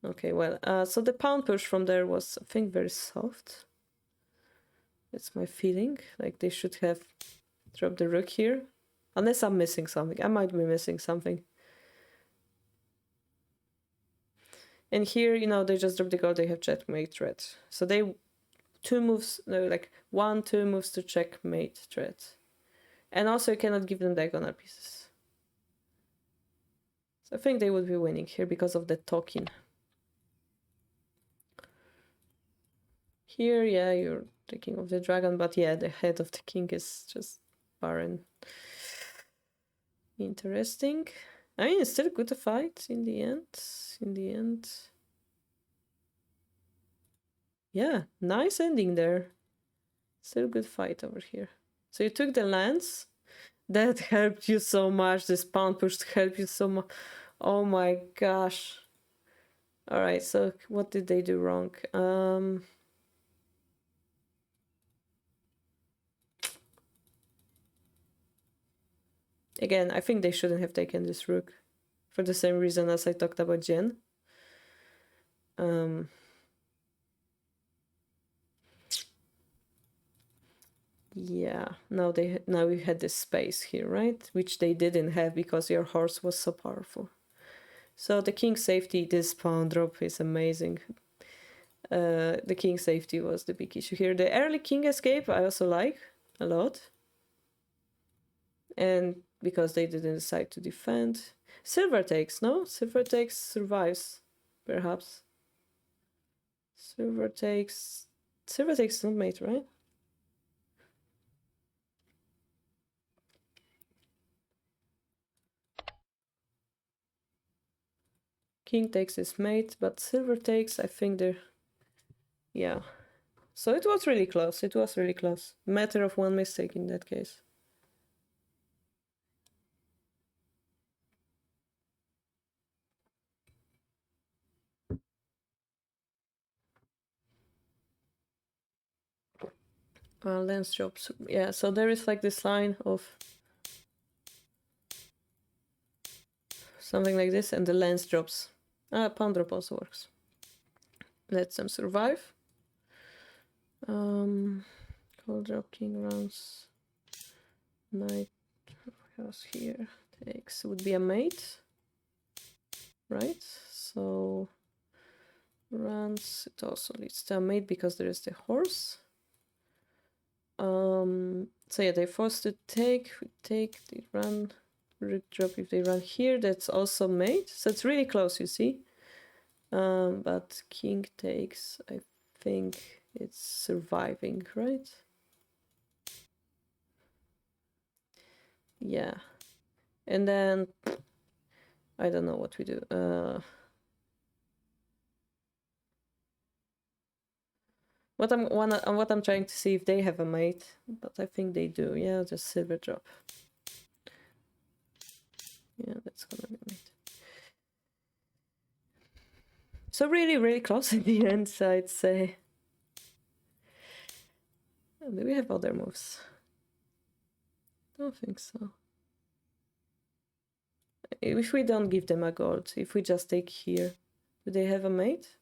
Okay, well, so the pawn push from there was, I think, very soft. That's my feeling. Like they should have dropped the rook here. Unless I'm missing something. I might be missing something. And here, you know, they just drop the gold, they have checkmate threat. So they 2 moves, no, like 1, 2 moves to checkmate threat. And also you cannot give them diagonal pieces. So I think they would be winning here because of the talking. Here, yeah, you're the king of the dragon, but yeah, the head of the king is just barren. Interesting. I mean, it's still good to fight in the end. In the end. Yeah, nice ending there. Still good fight over here. So you took the lance. That helped you so much. This pawn push helped you so much. Oh my gosh. Alright, so what did they do wrong? Again, I think they shouldn't have taken this rook. For the same reason as I talked about Jen. Yeah, now we had this space here, right? Which they didn't have because your horse was so powerful. So the king safety, this pawn drop is amazing. The king safety was the big issue here. The early king escape I also like a lot. And because they didn't decide to defend. Silver takes, no? Silver takes survives, perhaps. Silver takes not mate, right? King takes his mate, but silver takes, I think they're... Yeah. So it was really close. It was really close. Matter of one mistake in that case. Lance drops. Yeah, so there is like this line of something like this, and the lance drops. Pawn drop also works. Lets them survive. Call drop, king runs. Knight house here takes would be a mate, right? So runs, it also leads to a mate because there is the horse. So yeah, they're forced to take. We take, they run, rook drop. If they run here, that's also mate. So it's really close, you see. But king takes, I think it's surviving, right? Yeah. And then I don't know what we do. What I'm trying to see if they have a mate, but I think they do. Yeah, just silver drop. Yeah, that's gonna be a mate. So really, really close in the end, so I'd say. Do we have other moves? Don't think so. If we don't give them a gold, if we just take here, do they have a mate?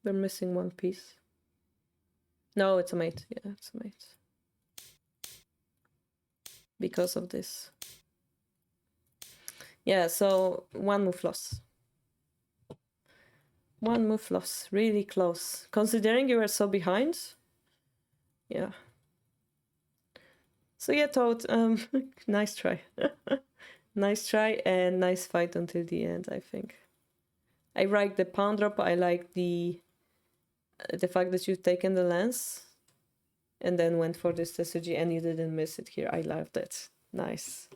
They're missing one piece. No, it's a mate. Yeah, it's a mate. Because of this. Yeah, so one move loss. One move loss. Really close. Considering you were so behind. Yeah. So yeah, Toad, nice try. Nice try and nice fight until the end, I think. I like the pawn drop. I like the fact that you've taken the lance and then went for this strategy and you didn't miss it here. I love that. Nice.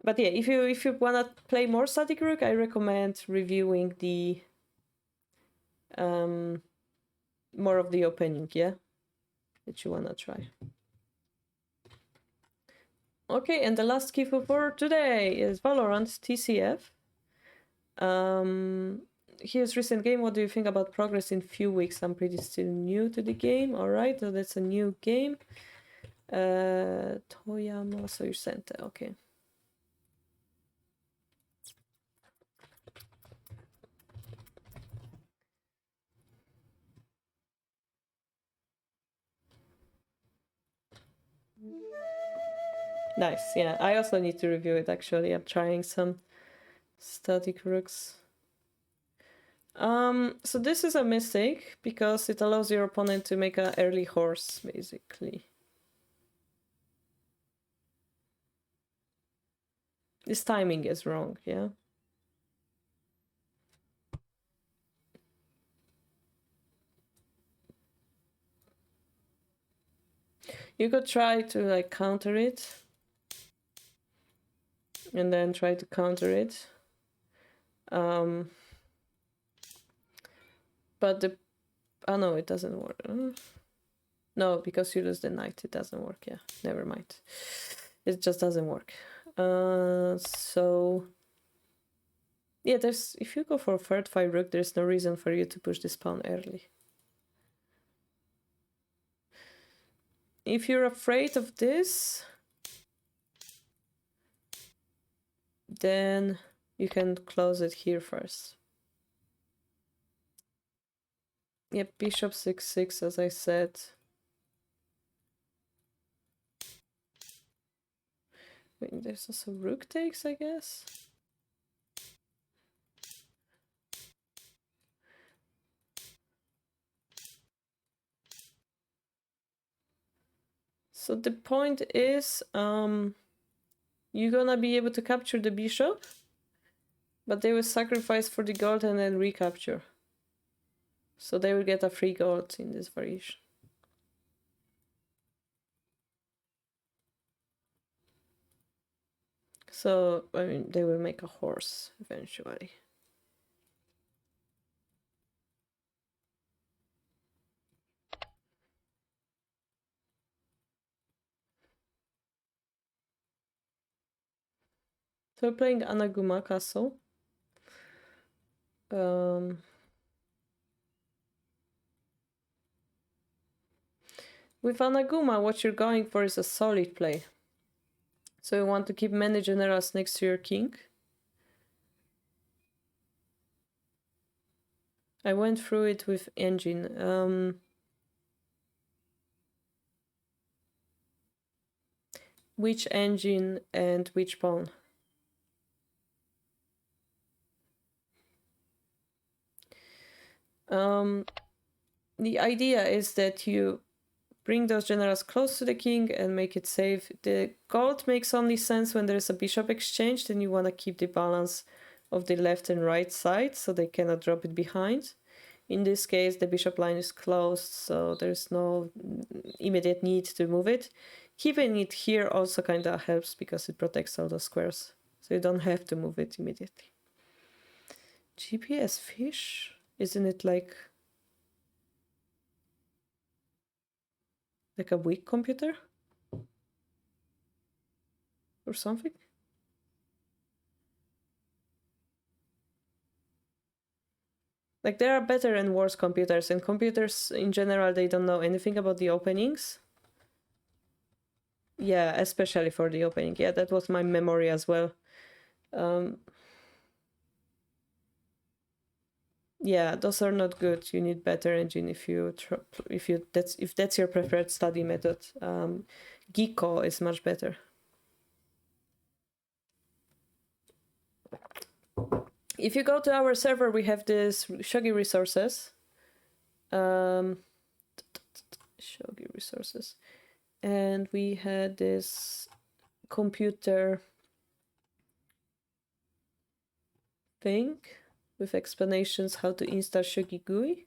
But yeah, if you wanna play more static rook, I recommend reviewing the more of the opening, yeah, that you wanna try. Okay, and the last kifu for today is Valorant TCF. Here's recent game. What do you think about progress in few weeks? I'm pretty still new to the game. All right, so that's a new game. Toyama, so you sent it. Okay. Nice. Yeah, I also need to review it. Actually, I'm trying some static rooks. So this is a mistake because it allows your opponent to make an early horse, basically. This timing is wrong, yeah? You could try to like counter it. And then try to counter it. But the... Oh no, it doesn't work. No, because you lose the knight, it doesn't work. Yeah, never mind. It just doesn't work. So... Yeah, there's... If you go for third 5 rook, there's no reason for you to push this pawn early. If you're afraid of this, then you can close it here first. Yep, bishop 6-6, as I said. Wait, there's also rook takes, I guess. So the point is, you're gonna be able to capture the bishop, but they will sacrifice for the gold and then recapture. So they will get a free gold in this variation. So, I mean, they will make a horse eventually. So we're playing Anaguma Castle. With Anaguma, what you're going for is a solid play. So you want to keep many generals next to your king. I went through it with engine. Which engine and which pawn? The idea is that you bring those generals close to the king and make it safe. The gold makes only sense when there's a bishop exchange, then you want to keep the balance of the left and right side so they cannot drop it behind. In this case, the bishop line is closed, so there's no immediate need to move it. Keeping it here also kind of helps because it protects all the squares, so you don't have to move it immediately. GPS fish? Isn't it like a weak computer? Or something? Like, there are better and worse computers, and computers in general, they don't know anything about the openings. Yeah, especially for the opening. Yeah, that was my memory as well. Yeah, those are not good. You need better engine if that's your preferred study method. Geeko is much better. If you go to our server, we have this Shogi resources. Shogi resources. And we had this computer thing with explanations how to install Shogi GUI.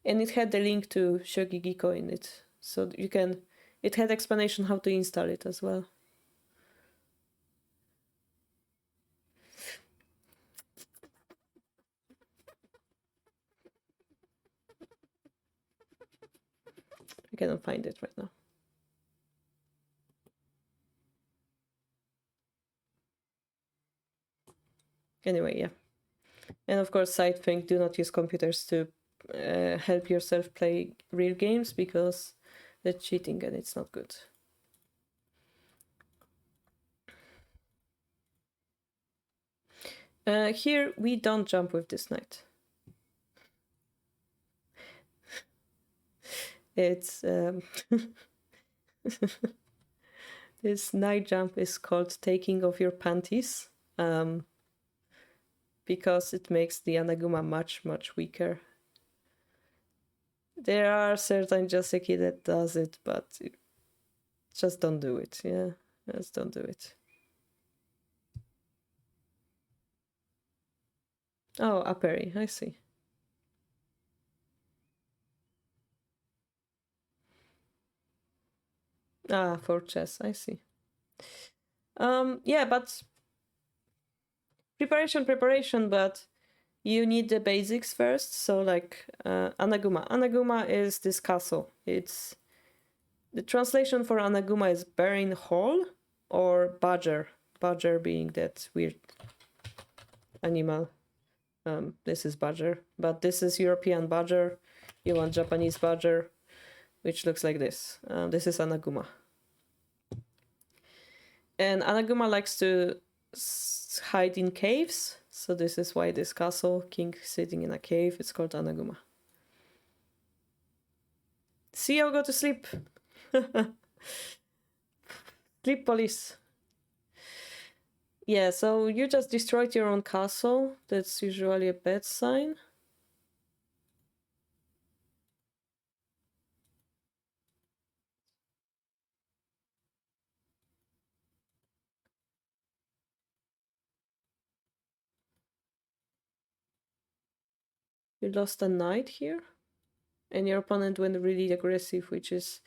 And it had the link to Shogi Geeko in it. So you can... It had explanation how to install it as well. I cannot find it right now. Anyway, yeah. And of course, side thing, do not use computers to help yourself play real games because that's cheating and it's not good. Here, we don't jump with this knight. It's... this knight jump is called taking off your panties. Because it makes the Anaguma much, much weaker. There are certain Joseki that does it, but just don't do it, yeah? Just don't do it. Oh, a parry, I see. Ah, for chess, I see. Yeah, but preparation, but you need the basics first. So like Anaguma. Anaguma is this castle. It's the translation for Anaguma is Barren Hall or Badger. Badger being that weird animal. This is Badger, but this is European Badger. You want Japanese Badger, which looks like this. This is Anaguma. And Anaguma likes to hide in caves. So this is why this castle, king sitting in a cave, it's called Anaguma. See, I'll go to sleep. Sleep police. Yeah, so you just destroyed your own castle. That's usually a bad sign. You lost a knight here. And your opponent went really aggressive, which is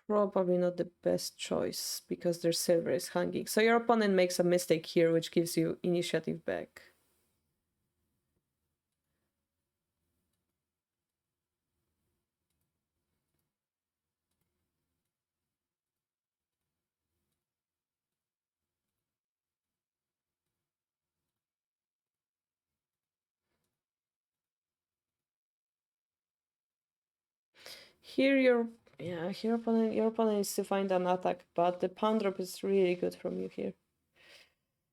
probably not the best choice because their silver is hanging. So your opponent makes a mistake here, which gives you initiative back. Here your opponent needs to find an attack, but the pawn drop is really good from you here.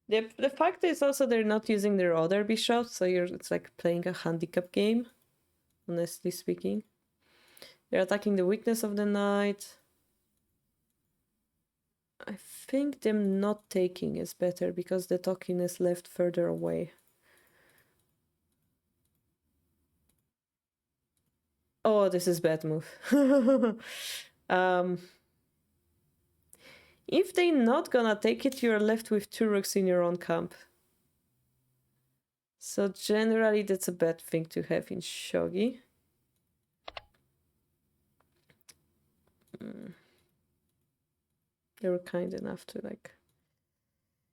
The fact is also they're not using their other bishops, so it's like playing a handicap game, honestly speaking. They're attacking the weakness of the knight. I think them not taking is better because the token is left further away. Oh, this is bad move. If they're not gonna take it, you're left with 2 rooks in your own camp. So generally that's a bad thing to have in Shogi. They were kind enough to like...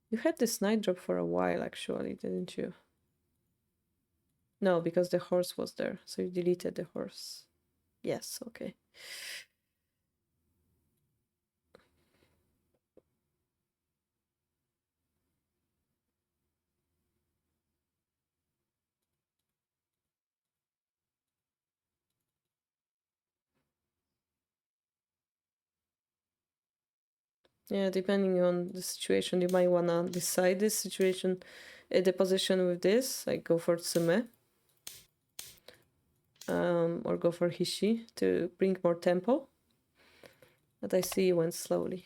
You had this knight drop for a while actually, didn't you? No, because the horse was there, so you deleted the horse. Yes, okay. Yeah, depending on the situation, you might wanna decide this situation, the position with this, like go for Tsume. Or go for Hishi to bring more tempo. But I see you went slowly.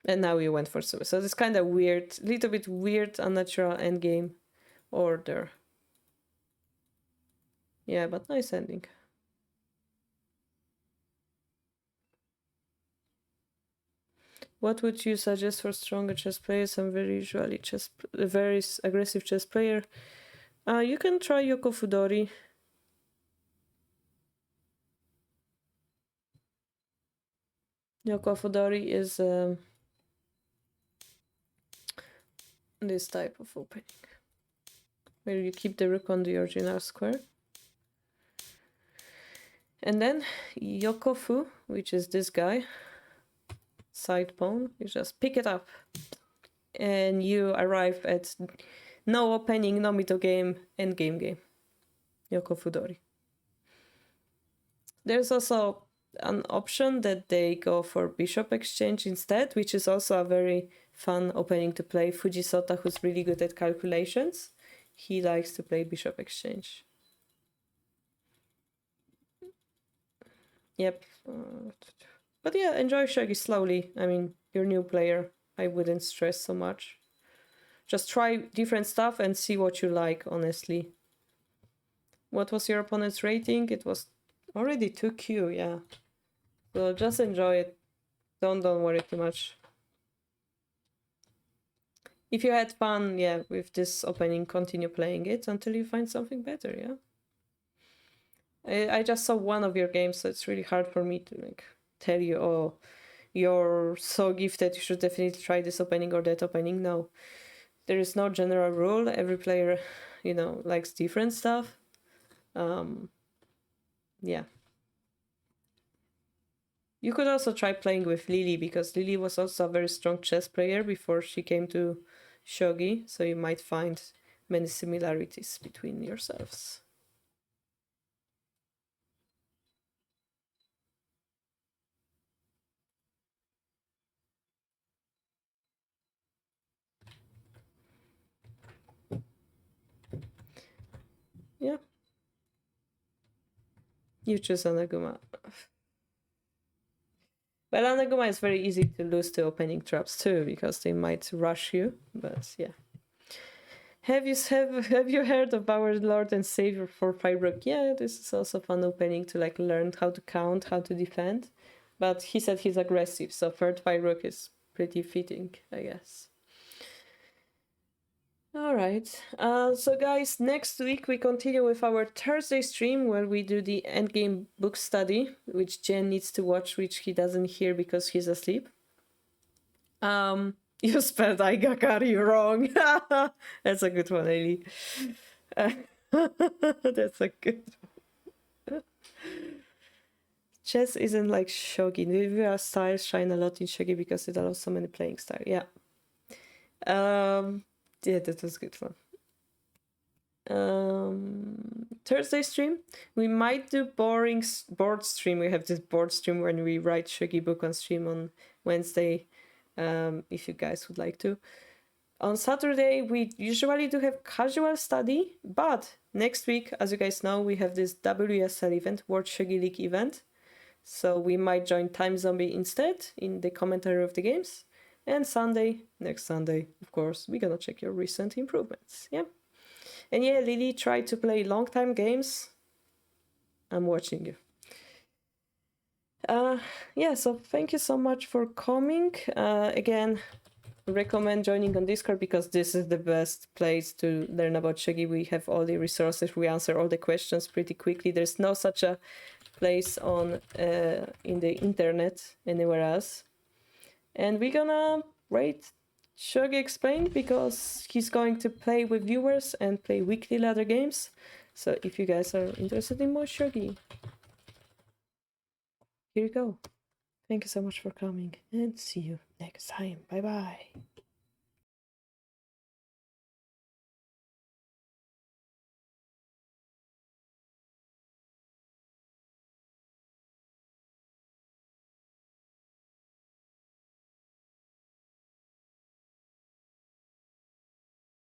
And now you went for Tsume. So it's kind of weird, little bit weird, unnatural endgame order. Yeah, but nice ending. What would you suggest for stronger chess players? I'm very aggressive chess player. You can try Yoko Fudori. Yoko Fudori is this type of opening, where you keep the rook on the original square. And then Yokofu, which is this guy. side pawn. You just pick it up and you arrive at no opening, no middle game, and game. Yoko Fudori. There's also an option that they go for bishop exchange instead, which is also a very fun opening to play. Fujisota, who's really good at calculations, he likes to play bishop exchange. Yep. But yeah, enjoy Shogi slowly. I mean, you're a new player. I wouldn't stress so much. Just try different stuff and see what you like, honestly. What was your opponent's rating? It was already 2Q, yeah. So just enjoy it. Don't worry too much. If you had fun, yeah, with this opening, continue playing it until you find something better, yeah? I just saw one of your games, so it's really hard for me to like tell you, oh, you're so gifted, you should definitely try this opening or that opening. No, there is no general rule. Every player, you know, likes different stuff. Yeah. You could also try playing with Lily, because Lily was also a very strong chess player before she came to Shogi, so you might find many similarities between yourselves. Yeah. You choose Anaguma. Well, Anaguma is very easy to lose to opening traps too, because they might rush you, but yeah. Have you heard of our Lord and Savior for Firebrook? Yeah, this is also fun opening to like learn how to count, how to defend. But he said he's aggressive, so third Firebrook is pretty fitting, I guess. Alright, so guys, next week we continue with our Thursday stream where we do the endgame book study, which Jen needs to watch, which he doesn't hear because he's asleep. You spelled Aigakari wrong. That's a good one, Ailey. That's a good one. Chess isn't like Shogi. Nvidia styles shine a lot in Shogi because it allows so many playing styles. Yeah. Yeah, that was a good one. Thursday stream, we might do boring board stream. We have this board stream when we write Shogi book on stream on Wednesday, if you guys would like to. On Saturday, we usually do have casual study, but next week, as you guys know, we have this WSL event, World Shogi League event. So we might join Time Zombie instead in the commentary of the games. And Sunday, next Sunday, of course, we're gonna check your recent improvements. Yeah. And yeah, Lily tried to play long time games. I'm watching you. Yeah, so thank you so much for coming. Again, recommend joining on Discord because this is the best place to learn about Shogi. We have all the resources. We answer all the questions pretty quickly. There's no such a place on in the internet anywhere else. And we're gonna rate Shogi Explained because he's going to play with viewers and play weekly ladder games. So if you guys are interested in more Shogi, here you go. Thank you so much for coming and see you next time. Bye bye.